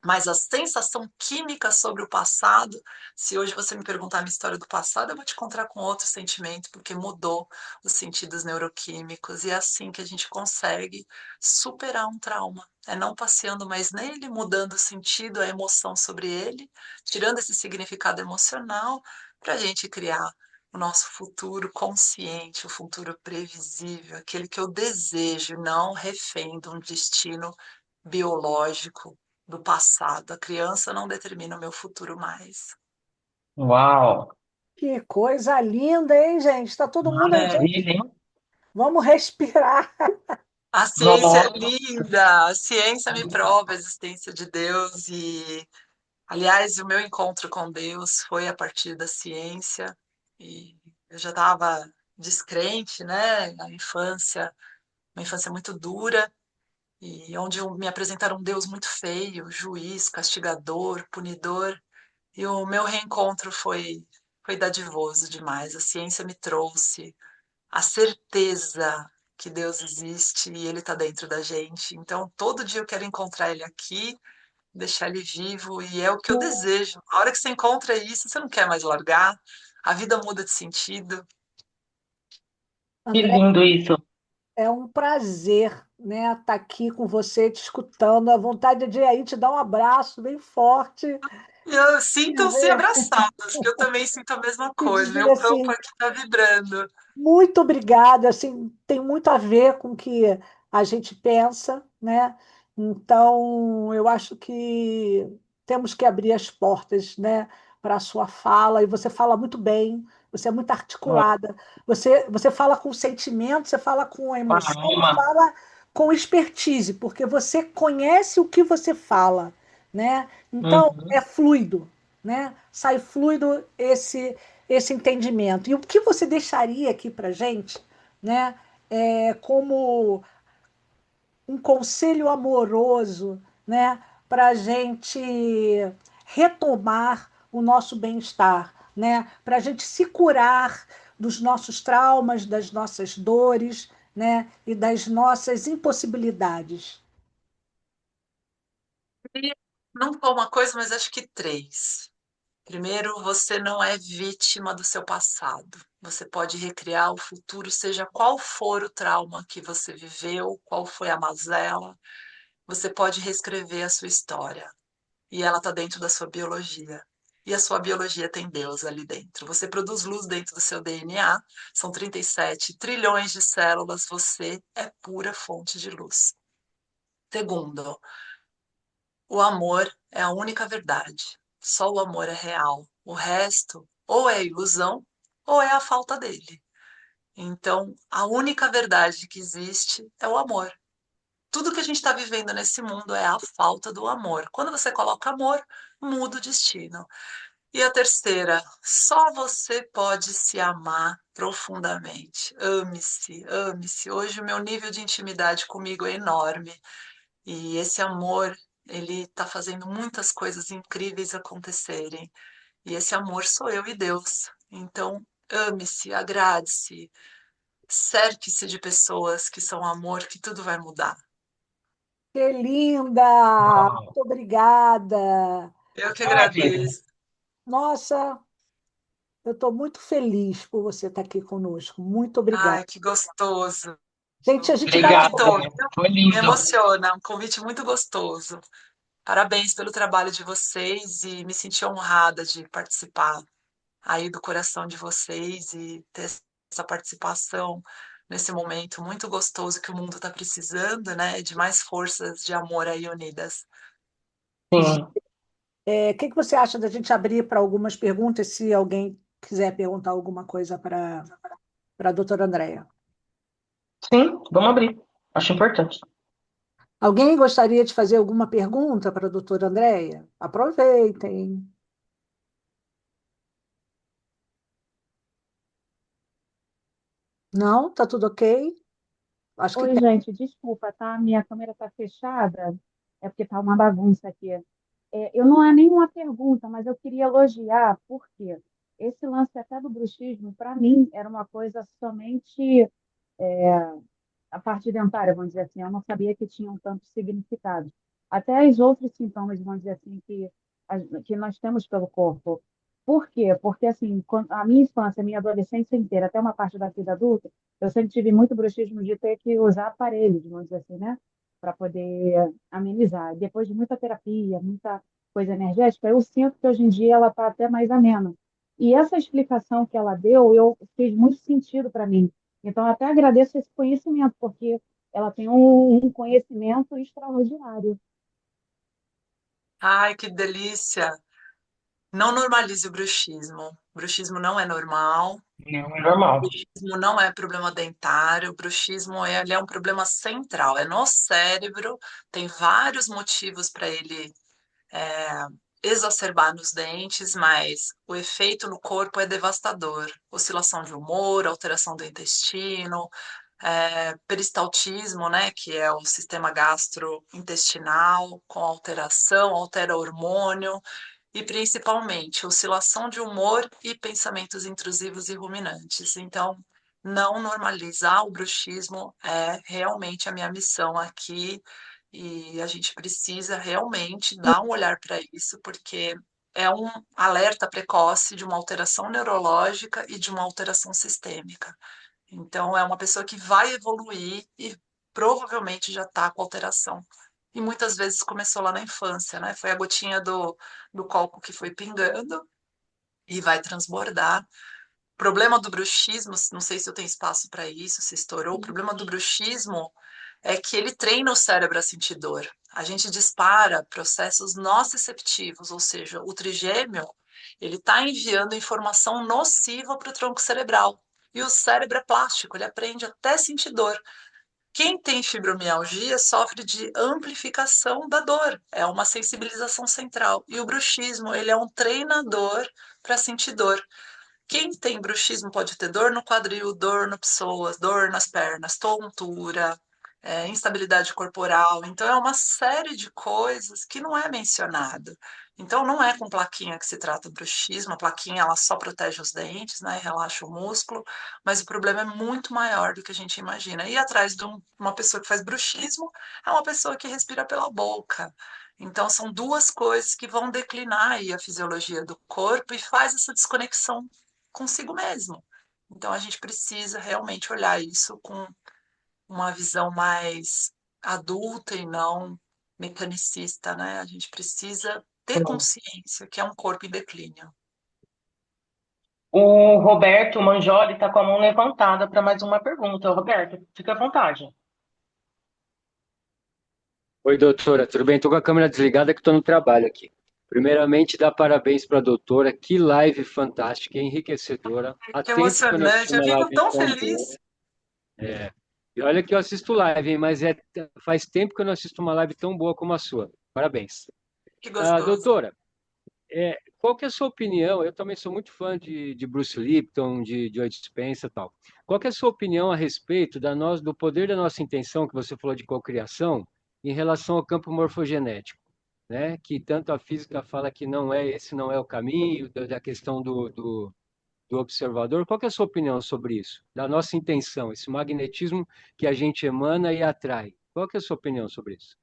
Mas a sensação química sobre o passado, se hoje você me perguntar a minha história do passado, eu vou te encontrar com outro sentimento, porque mudou os sentidos neuroquímicos, e é assim que a gente consegue superar um trauma. É não passeando mais nele, mudando o sentido, a emoção sobre ele, tirando esse significado emocional, para a gente criar o nosso futuro consciente, o futuro previsível, aquele que eu desejo, não refém de um destino biológico do passado. A criança não determina o meu futuro mais. Uau, Que coisa linda, hein, gente? Está todo mundo aí, gente. maravilha, hein? Vamos respirar. A ciência é Nossa, linda, a ciência me prova a existência de Deus e, aliás, o meu encontro com Deus foi a partir da ciência e eu já estava descrente, né, na infância, uma infância muito dura e onde me apresentaram um Deus muito feio, juiz, castigador, punidor. E o meu reencontro foi dadivoso demais. A ciência me trouxe a certeza que Deus existe e Ele está dentro da gente. Então, todo dia eu quero encontrar Ele aqui, deixar Ele vivo, e é o que eu desejo. A hora que você encontra isso, você não quer mais largar, a vida muda de sentido. que André, lindo isso. é um prazer, né, estar aqui com você, te escutando. A vontade de ir aí te dar um abraço bem forte E eu e sintam-se ver, abraçados, que eu também sinto a mesma e coisa. dizer Meu campo assim, aqui está vibrando. muito obrigada, assim, tem muito a ver com o que a gente pensa, né? Então, eu acho que temos que abrir as portas, né, para a sua fala, e você fala muito bem, você é muito articulada, você fala com sentimento, você fala com Com a emoção e alma. fala com expertise, porque você conhece o que você fala, né? Então, é Uhum. fluido, né? Sai fluido esse entendimento. E o que você deixaria aqui para gente, né, como um conselho amoroso, né, para a gente retomar o nosso bem-estar, né, para a gente se curar dos nossos traumas, das nossas dores, né, e das nossas impossibilidades. E não só uma coisa, mas acho que três. Primeiro, você não é vítima do seu passado. Você pode recriar o futuro, seja qual for o trauma que você viveu, qual foi a mazela, você pode reescrever a sua história. E ela está dentro da sua biologia. e a sua biologia tem Deus ali dentro. Você produz luz dentro do seu DNA, são 37 trilhões de células, você é pura fonte de luz. Segundo, o amor é a única verdade. Só o amor é real. O resto ou é ilusão ou é a falta dele. Então, a única verdade que existe é o amor. Tudo que a gente está vivendo nesse mundo é a falta do amor. Quando você coloca amor, muda o destino. E a terceira, só você pode se amar profundamente. Ame-se, ame-se. Hoje o meu nível de intimidade comigo é enorme. E esse amor, ele está fazendo muitas coisas incríveis acontecerem. E esse amor sou eu e Deus. Então, ame-se, agrade-se, cerque-se de pessoas que são amor, que tudo vai mudar. Que linda! Uau. Muito obrigada. Eu que Maravilha. agradeço. Nossa, eu estou muito feliz por você estar aqui conosco. Muito obrigada. Ai, que gostoso. Gente, a gente Eu bate. que Obrigado, tô, Dani. viu? Foi Me lindo. emociona, um convite muito gostoso. Parabéns pelo trabalho de vocês e me senti honrada de participar aí do coração de vocês e ter essa participação nesse momento muito gostoso que o mundo está precisando, né? De mais forças de amor aí unidas. Sim. O que que você acha da gente abrir para algumas perguntas, se alguém quiser perguntar alguma coisa para a doutora Andréia? Sim, vamos abrir. Acho importante. Alguém gostaria de fazer alguma pergunta para a doutora Andréia? Aproveitem. Não? Tá tudo ok? Acho que Oi, tem. gente, desculpa, tá? Minha câmera tá fechada, é porque tá uma bagunça aqui. Eu não é nenhuma pergunta, mas eu queria elogiar, porque esse lance até do bruxismo, para mim, era uma coisa somente a parte dentária, vamos dizer assim, eu não sabia que tinham tantos significados. Até os outros sintomas, vamos dizer assim, que nós temos pelo corpo. Por quê? Porque, assim, a minha infância, a minha adolescência inteira, até uma parte da vida adulta, eu sempre tive muito bruxismo de ter que usar aparelhos, vamos dizer assim, né? Para poder amenizar. Depois de muita terapia, muita coisa energética, eu sinto que hoje em dia ela está até mais amena. E essa explicação que ela deu, fez muito sentido para mim. Então, eu até agradeço esse conhecimento, porque ela tem um conhecimento extraordinário. Ai, que delícia! Não normalize o bruxismo. O bruxismo não é normal. Não é normal. Bruxismo não é problema dentário, o bruxismo ele é um problema central, é no cérebro, tem vários motivos para ele é, exacerbar nos dentes, mas o efeito no corpo é devastador. Oscilação de humor, alteração do intestino, peristaltismo, né, que é o sistema gastrointestinal com alteração, altera hormônio, e principalmente oscilação de humor e pensamentos intrusivos e ruminantes. Então, não normalizar o bruxismo é realmente a minha missão aqui e a gente precisa realmente dar um olhar para isso, porque é um alerta precoce de uma alteração neurológica e de uma alteração sistêmica. Então, é uma pessoa que vai evoluir e provavelmente já está com alteração. E muitas vezes começou lá na infância, né? Foi a gotinha do copo que foi pingando e vai transbordar. O problema do bruxismo, não sei se eu tenho espaço para isso, se estourou. O problema do bruxismo é que ele treina o cérebro a sentir dor. A gente dispara processos nociceptivos, ou seja, o trigêmeo, ele está enviando informação nociva para o tronco cerebral. E o cérebro é plástico, ele aprende até sentir dor. Quem tem fibromialgia sofre de amplificação da dor, é uma sensibilização central. E o bruxismo, ele é um treinador para sentir dor. Quem tem bruxismo pode ter dor no quadril, dor no psoas, dor nas pernas, tontura, instabilidade corporal. Então, é uma série de coisas que não é mencionado. Então, não é com plaquinha que se trata o bruxismo. A plaquinha, ela só protege os dentes, né, relaxa o músculo, mas o problema é muito maior do que a gente imagina. E atrás de uma pessoa que faz bruxismo, é uma pessoa que respira pela boca. Então, são duas coisas que vão declinar aí a fisiologia do corpo e faz essa desconexão consigo mesmo. Então, a gente precisa realmente olhar isso com uma visão mais adulta e não mecanicista, né? A gente precisa ter consciência que é um corpo em declínio. O Roberto Mangioli está com a mão levantada para mais uma pergunta. Roberto, fica à vontade. Oi, doutora, tudo bem? Estou com a câmera desligada que estou no trabalho aqui. Primeiramente, dar parabéns para a doutora. Que live fantástica, enriquecedora. Há Que tempo que eu não emocionante, assisto eu uma fico live tão tão boa. feliz. E olha que eu assisto live, hein, mas faz tempo que eu não assisto uma live tão boa como a sua. Parabéns. Que gostoso. Doutora, qual que é a sua opinião? Eu também sou muito fã de Bruce Lipton, de Joe Dispenza e tal. Qual que é a sua opinião a respeito do poder da nossa intenção, que você falou de cocriação, em relação ao campo morfogenético, né? Que tanto a física fala que esse não é o caminho, da questão do observador. Qual que é a sua opinião sobre isso? Da nossa intenção, esse magnetismo que a gente emana e atrai. Qual que é a sua opinião sobre isso?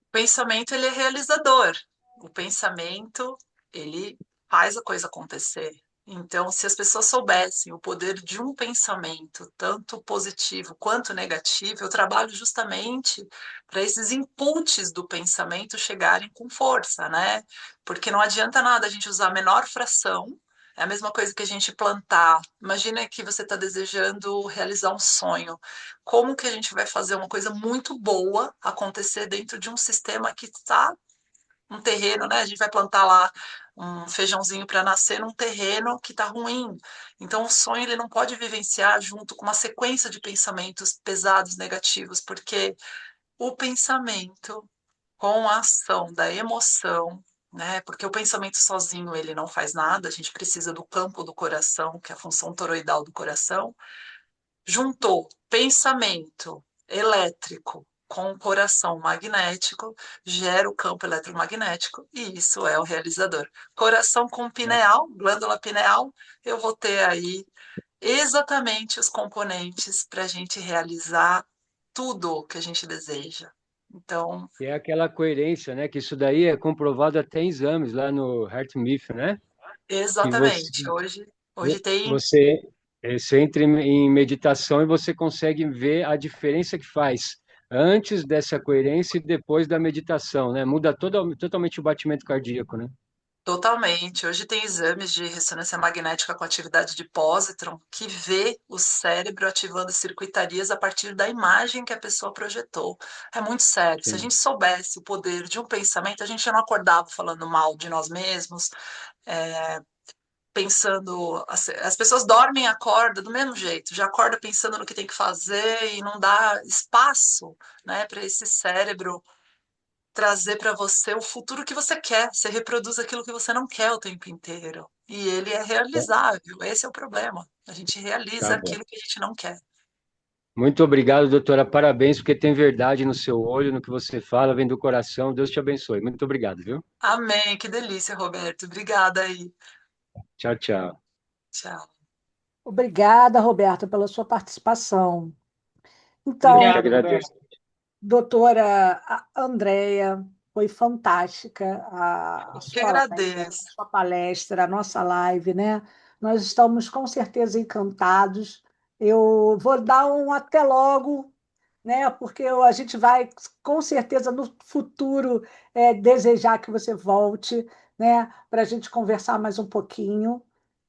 O pensamento, ele é realizador. O pensamento, ele faz a coisa acontecer. Então, se as pessoas soubessem o poder de um pensamento, tanto positivo quanto negativo, eu trabalho justamente para esses inputs do pensamento chegarem com força, né? Porque não adianta nada a gente usar a menor fração, é a mesma coisa que a gente plantar. Imagina que você está desejando realizar um sonho. Como que a gente vai fazer uma coisa muito boa acontecer dentro de um sistema que está um terreno, né? A gente vai plantar lá um feijãozinho para nascer num terreno que está ruim. Então, o sonho ele não pode vivenciar junto com uma sequência de pensamentos pesados, negativos, porque o pensamento com a ação da emoção, né? Porque o pensamento sozinho ele não faz nada, a gente precisa do campo do coração, que é a função toroidal do coração. Juntou pensamento elétrico com o coração magnético, gera o campo eletromagnético, e isso é o realizador. Coração com pineal, glândula pineal, eu vou ter aí exatamente os componentes para a gente realizar tudo o que a gente deseja. Então, Que é aquela coerência, né? Que isso daí é comprovado até em exames lá no HeartMath, né? Que exatamente. Hoje tem você, você entra em meditação e você consegue ver a diferença que faz antes dessa coerência e depois da meditação, né? Muda totalmente o batimento cardíaco, né? totalmente. Hoje tem exames de ressonância magnética com atividade de pósitron que vê o cérebro ativando circuitarias a partir da imagem que a pessoa projetou. É muito sério. Se a Sim. gente soubesse o poder de um pensamento, a gente já não acordava falando mal de nós mesmos, pensando. As pessoas dormem e acordam do mesmo jeito, já acorda pensando no que tem que fazer e não dá espaço, né, para esse cérebro trazer para você o futuro que você quer. Você reproduz aquilo que você não quer o tempo inteiro. E ele é realizável. Esse é o problema. A gente realiza Tá bom. aquilo que a gente não quer. Muito obrigado, doutora. Parabéns, porque tem verdade no seu olho, no que você fala, vem do coração. Deus te abençoe. Muito obrigado, viu? Amém. Que delícia, Roberto. Obrigada aí. Tchau, tchau. Tchau. Obrigada, Roberta, pela sua participação. Eu que Então, Obrigado, agradeço. Roberto. doutora Andréia, foi fantástica a Eu que sua live, a agradeço. sua palestra, a nossa live, né? Nós estamos com certeza encantados. Eu vou dar um até logo, né? Porque a gente vai, com certeza, no futuro, desejar que você volte, né? Para a gente conversar mais um pouquinho.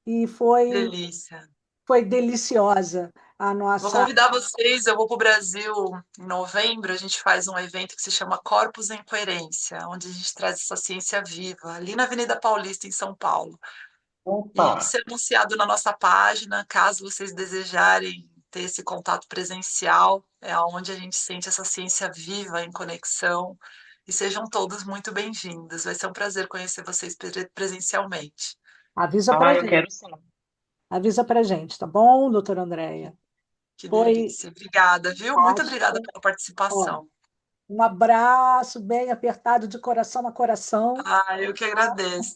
E Delícia. foi deliciosa a Vou nossa. convidar vocês, eu vou para o Brasil em novembro, a gente faz um evento que se chama Corpos em Coerência, onde a gente traz essa ciência viva, ali na Avenida Paulista, em São Paulo. Opa, E isso é anunciado na nossa página, caso vocês desejarem ter esse contato presencial, é onde a gente sente essa ciência viva em conexão. E sejam todos muito bem-vindos. Vai ser um prazer conhecer vocês presencialmente. Avisa para eu gente. quero sim. Avisa para gente, tá bom, doutora Andréia? Que Foi delícia. Obrigada, viu? Muito obrigada fantástico. pela Ó, participação. um abraço bem apertado de coração a coração. Ah, eu que agradeço.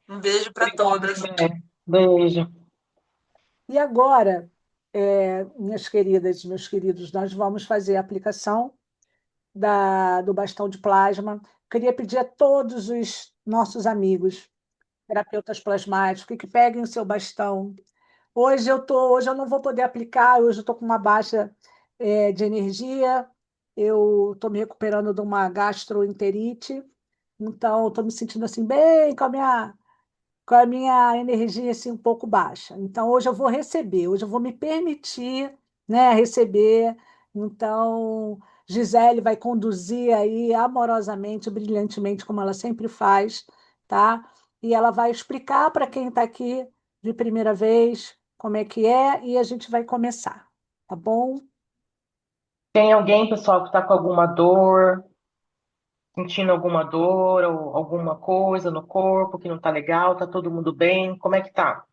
Um beijo para Obrigado todas. também. Beijo. E agora, minhas queridas e meus queridos, nós vamos fazer a aplicação do bastão de plasma. Queria pedir a todos os nossos amigos, terapeutas plasmáticos, que peguem o seu bastão. Hoje eu não vou poder aplicar, hoje eu estou com uma baixa de energia, eu estou me recuperando de uma gastroenterite, Então, estou me sentindo assim, bem com a minha energia assim, um pouco baixa. Então, hoje eu vou receber, hoje eu vou me permitir, né, receber. Então, Gisele vai conduzir aí amorosamente, brilhantemente, como ela sempre faz, tá? E ela vai explicar para quem está aqui de primeira vez como é que é, e a gente vai começar, tá bom? Tem alguém, pessoal, que está com alguma dor, sentindo alguma dor ou alguma coisa no corpo que não tá legal? Tá todo mundo bem? Como é que tá?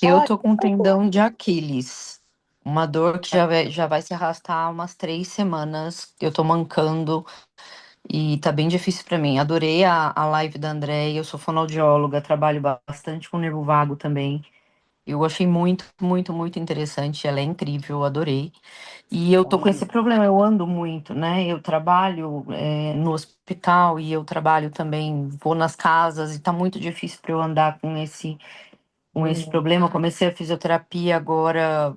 Eu Só tô com um tendão de Aquiles. Uma dor que já vai se arrastar umas 3 semanas. Eu tô mancando e tá bem difícil pra mim. Adorei a live da Andréia. Eu sou fonoaudióloga, trabalho bastante com nervo vago também. Eu achei muito, muito, muito interessante. Ela é incrível, eu adorei. E eu tô com esse problema, eu ando muito, né? Eu trabalho, no hospital e eu trabalho também, vou nas casas e tá muito difícil para eu andar com esse problema. Eu comecei a fisioterapia agora,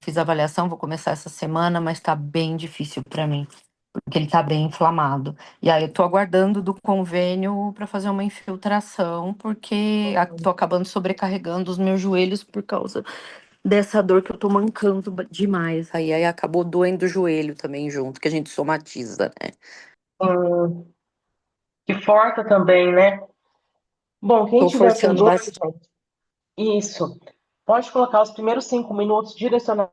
fiz a avaliação, vou começar essa semana, mas tá bem difícil para mim, porque ele tá bem inflamado. E aí eu tô aguardando do convênio para fazer uma infiltração, porque tô acabando sobrecarregando os meus joelhos por causa dessa dor que eu tô mancando demais. Aí acabou doendo o joelho também junto, que a gente somatiza, né? Hum, que força também, né? Bom, quem Tô tiver com forçando dor, bastante. gente, isso. Pode colocar os primeiros 5 minutos direcionado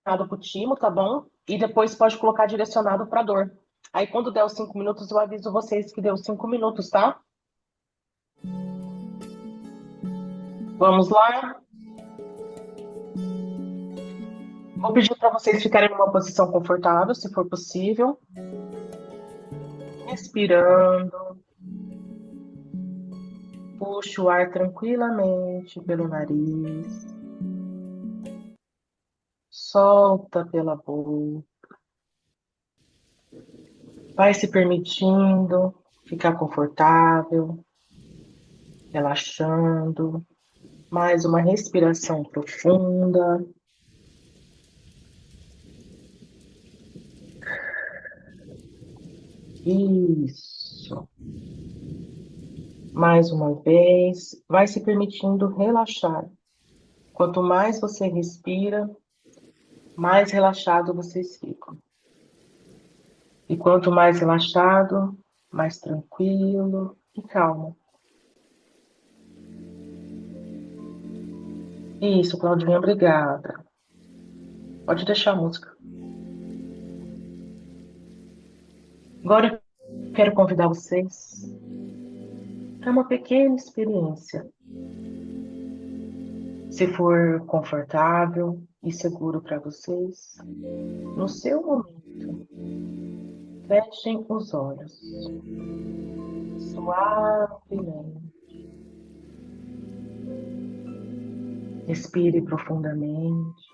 para o timo, tá bom? E depois pode colocar direcionado para dor. Aí quando der os 5 minutos, eu aviso vocês que deu os 5 minutos, tá? Vamos lá. Vou pedir para vocês ficarem numa posição confortável, se for possível. Respirando. Puxe o ar tranquilamente pelo nariz. Solta pela boca. Vai se permitindo ficar confortável, relaxando. Mais uma respiração profunda. Isso. Mais uma vez, vai se permitindo relaxar. Quanto mais você respira, mais relaxado vocês ficam. E quanto mais relaxado, mais tranquilo e calmo. Isso, Claudinha, obrigada. Pode deixar a música. Agora eu quero convidar vocês para uma pequena experiência. Se for confortável e seguro para vocês, no seu momento, fechem os olhos. Suavemente. Respire profundamente,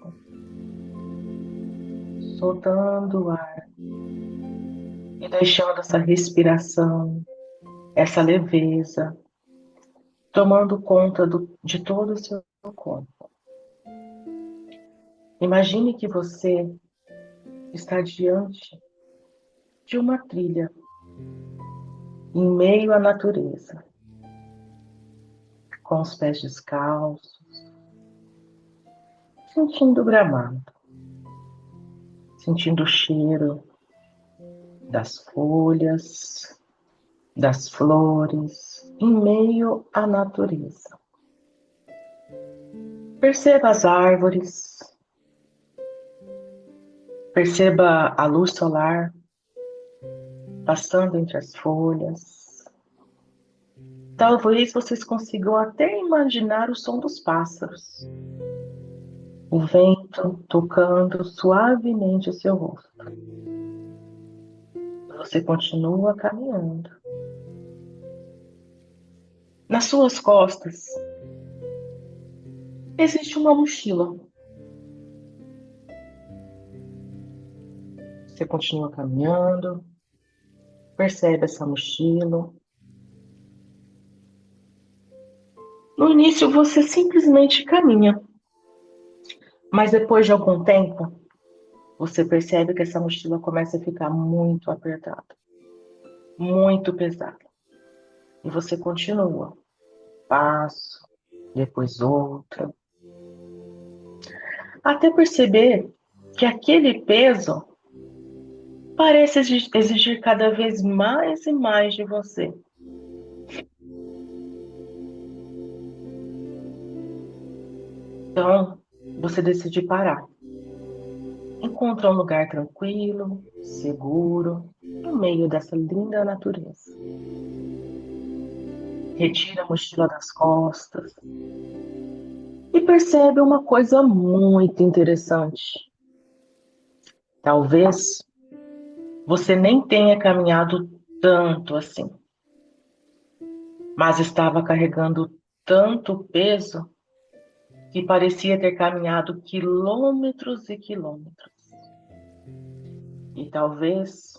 soltando o ar e deixando essa respiração, essa leveza, tomando conta de todo o seu corpo. Imagine que você está diante de uma trilha, em meio à natureza, com os pés descalços, sentindo o gramado, sentindo o cheiro das folhas, das flores, em meio à natureza. Perceba as árvores, perceba a luz solar passando entre as folhas. Talvez vocês consigam até imaginar o som dos pássaros, o vento tocando suavemente o seu rosto. Você continua caminhando. Nas suas costas existe uma mochila. Você continua caminhando, percebe essa mochila. No início você simplesmente caminha, mas depois de algum tempo, você percebe que essa mochila começa a ficar muito apertada, muito pesada. E você continua, passo, depois outro, até perceber que aquele peso parece exigir cada vez mais e mais de você. Então, você decide parar. Encontra um lugar tranquilo, seguro, no meio dessa linda natureza. Retira a mochila das costas e percebe uma coisa muito interessante. Talvez você nem tenha caminhado tanto assim, mas estava carregando tanto peso que parecia ter caminhado quilômetros e quilômetros. E talvez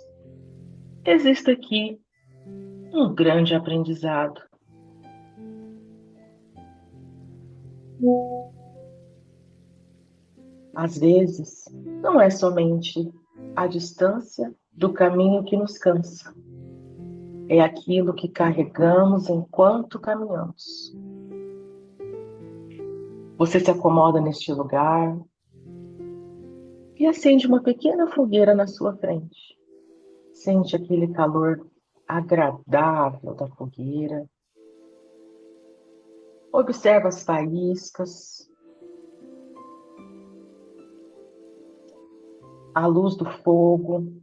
exista aqui um grande aprendizado. Às vezes, não é somente a distância do caminho que nos cansa, é aquilo que carregamos enquanto caminhamos. Você se acomoda neste lugar e acende uma pequena fogueira na sua frente. Sente aquele calor agradável da fogueira. Observa as faíscas, a luz do fogo.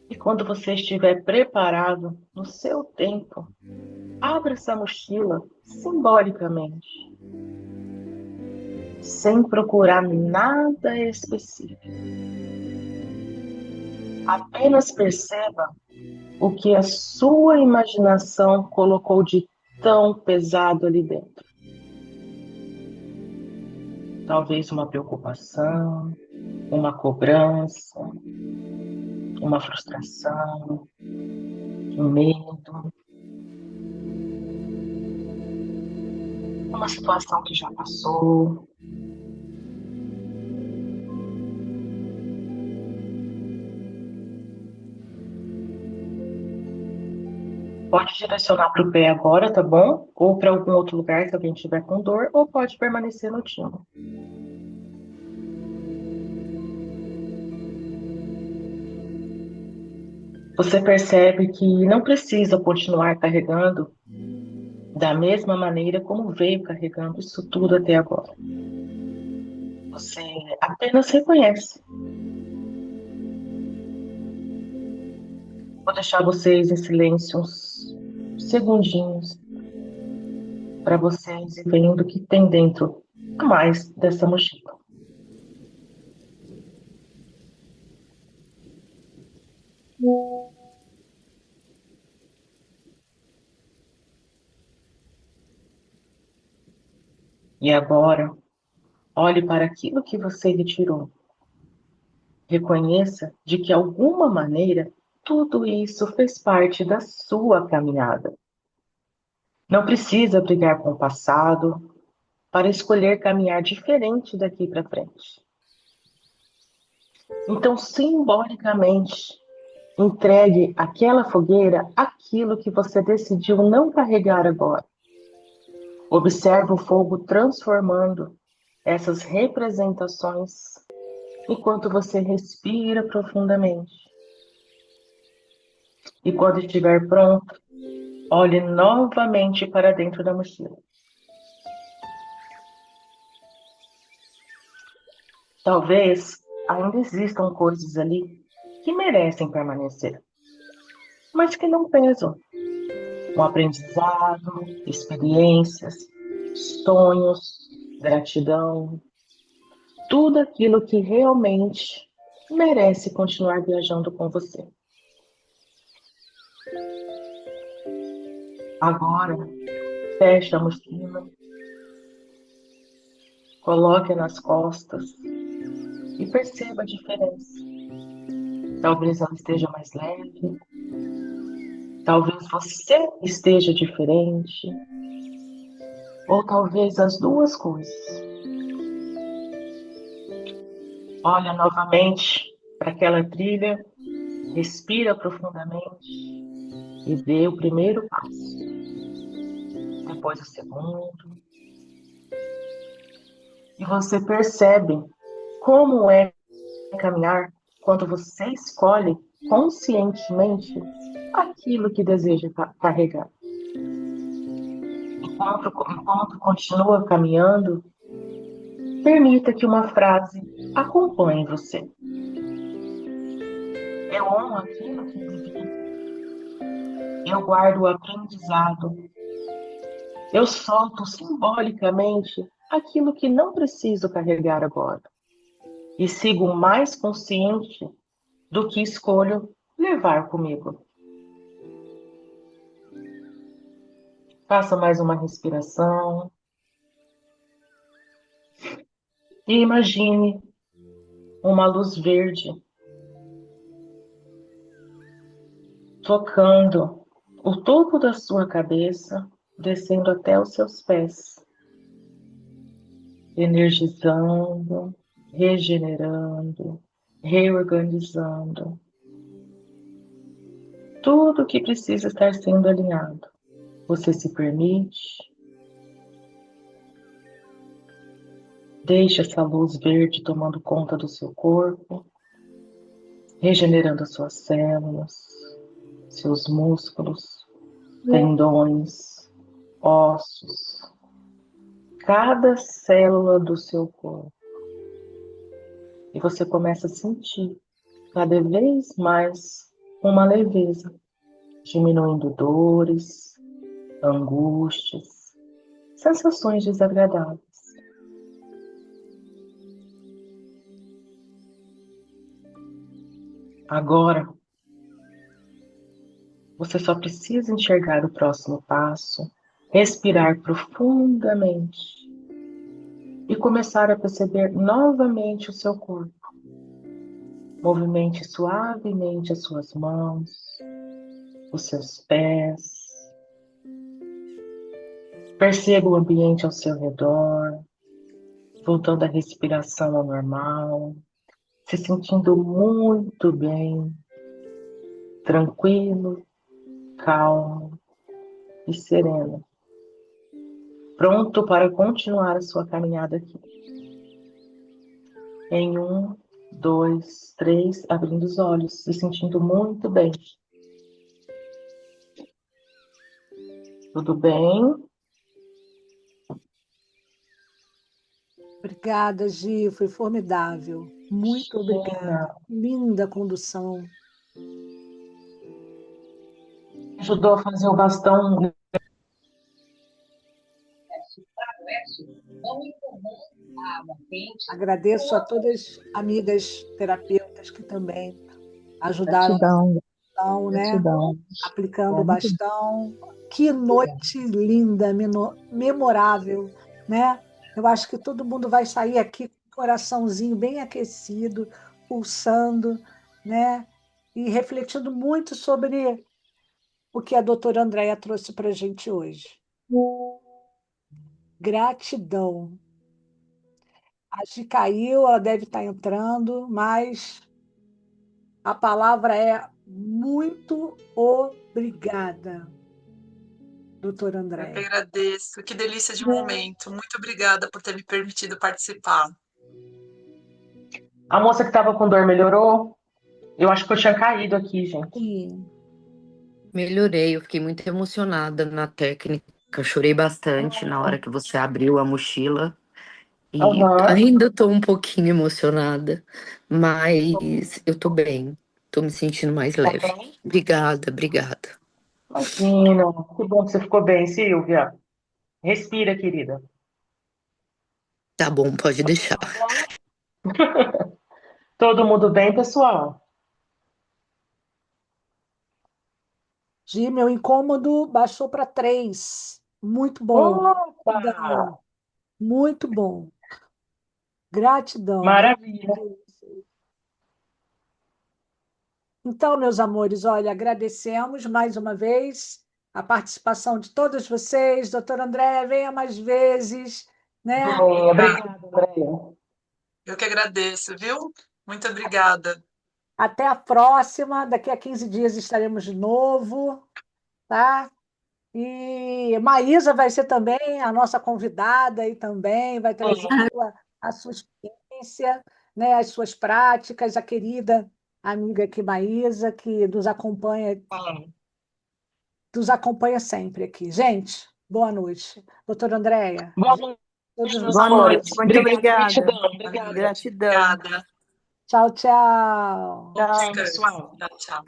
E quando você estiver preparado, no seu tempo, abra essa mochila simbolicamente, sem procurar nada específico. Apenas perceba o que a sua imaginação colocou de tão pesado ali dentro. Talvez uma preocupação, uma cobrança, uma frustração, um medo, uma situação que já passou. Pode direcionar para o pé agora, tá bom? Ou para algum outro lugar se alguém estiver com dor, ou pode permanecer no timo. Você percebe que não precisa continuar carregando da mesma maneira como veio carregando isso tudo até agora. Você apenas reconhece. Vou deixar vocês em silêncio uns segundinhos para vocês ir vendo o que tem dentro a mais dessa mochila. E agora, olhe para aquilo que você retirou. Reconheça de que, de alguma maneira, tudo isso fez parte da sua caminhada. Não precisa brigar com o passado para escolher caminhar diferente daqui para frente. Então, simbolicamente, entregue àquela fogueira aquilo que você decidiu não carregar agora. Observe o fogo transformando essas representações enquanto você respira profundamente. E quando estiver pronto, olhe novamente para dentro da mochila. Talvez ainda existam coisas ali que merecem permanecer, mas que não pesam. Um aprendizado, experiências, sonhos, gratidão, tudo aquilo que realmente merece continuar viajando com você. Agora, feche a mochila, coloque nas costas e perceba a diferença. Talvez ela esteja mais leve, talvez você esteja diferente, ou talvez as duas coisas. Olha novamente para aquela trilha, respira profundamente e dê o primeiro passo. Depois o segundo. E você percebe como é caminhar quando você escolhe conscientemente aquilo que deseja carregar. Enquanto continua caminhando, permita que uma frase acompanhe você. Eu honro aquilo que vivi. Eu guardo o aprendizado. Eu solto simbolicamente aquilo que não preciso carregar agora. E sigo mais consciente do que escolho levar comigo. Faça mais uma respiração. E imagine uma luz verde tocando o topo da sua cabeça, descendo até os seus pés, energizando, regenerando, reorganizando. Tudo que precisa estar sendo alinhado. Você se permite. Deixa essa luz verde tomando conta do seu corpo, regenerando as suas células, seus músculos, tendões, ossos, cada célula do seu corpo. E você começa a sentir cada vez mais uma leveza, diminuindo dores, angústias, sensações desagradáveis. Agora, você só precisa enxergar o próximo passo, respirar profundamente e começar a perceber novamente o seu corpo. Movimente suavemente as suas mãos, os seus pés. Perceba o ambiente ao seu redor, voltando a respiração ao normal, se sentindo muito bem, tranquilo, calmo e sereno. Pronto para continuar a sua caminhada aqui. Em 1, 2, 3, abrindo os olhos, se sentindo muito bem. Tudo bem? Obrigada, Gi, foi formidável. Muito obrigada. Linda condução. Ajudou a fazer o bastão. Agradeço a todas as amigas terapeutas que também ajudaram Gratidão, na condução, né? gratidão. Aplicando o bastão. Que noite linda, memorável, né? Eu acho que todo mundo vai sair aqui com o coraçãozinho bem aquecido, pulsando, né? E refletindo muito sobre o que a doutora Andréia trouxe para a gente hoje. Gratidão. A Gi caiu, ela deve estar entrando, mas a palavra é muito obrigada, doutora Eu que Andréia. agradeço. Que delícia de momento. Muito obrigada por ter me permitido participar. A moça que estava com dor melhorou? Eu acho que eu tinha caído aqui, gente. Sim. Melhorei, eu fiquei muito emocionada na técnica. Chorei bastante na hora que você abriu a mochila. E Aham. ainda tô um pouquinho emocionada, mas eu tô bem. Tô me sentindo mais Tá leve. bem? Obrigada, obrigada. Imagina. Que bom que você ficou bem, Silvia. Respira, querida. Tá bom, pode deixar. Todo mundo bem, pessoal? Gi, meu incômodo baixou para 3. Muito bom. Opa! Gratidão. Muito bom. Gratidão. Maravilha. Então, meus amores, olha, agradecemos mais uma vez a participação de todos vocês. Doutora Andréia, venha mais vezes, né? Bem, obrigada, Andréia. Eu que agradeço, viu? Muito obrigada. Até a próxima. Daqui a 15 dias estaremos de novo, tá? E Maísa vai ser também a nossa convidada aí também, vai trazer a sua experiência, né, as suas práticas, a querida amiga aqui, Maísa, que nos acompanha sempre aqui. Gente, boa noite. Doutora Andréia, Boa noite, todos meus Boa amores. noite, muito obrigada. Gratidão, obrigada. Gratidão. Obrigada. tchau, tchau. Tchau, Descanse. pessoal. Tchau, tchau.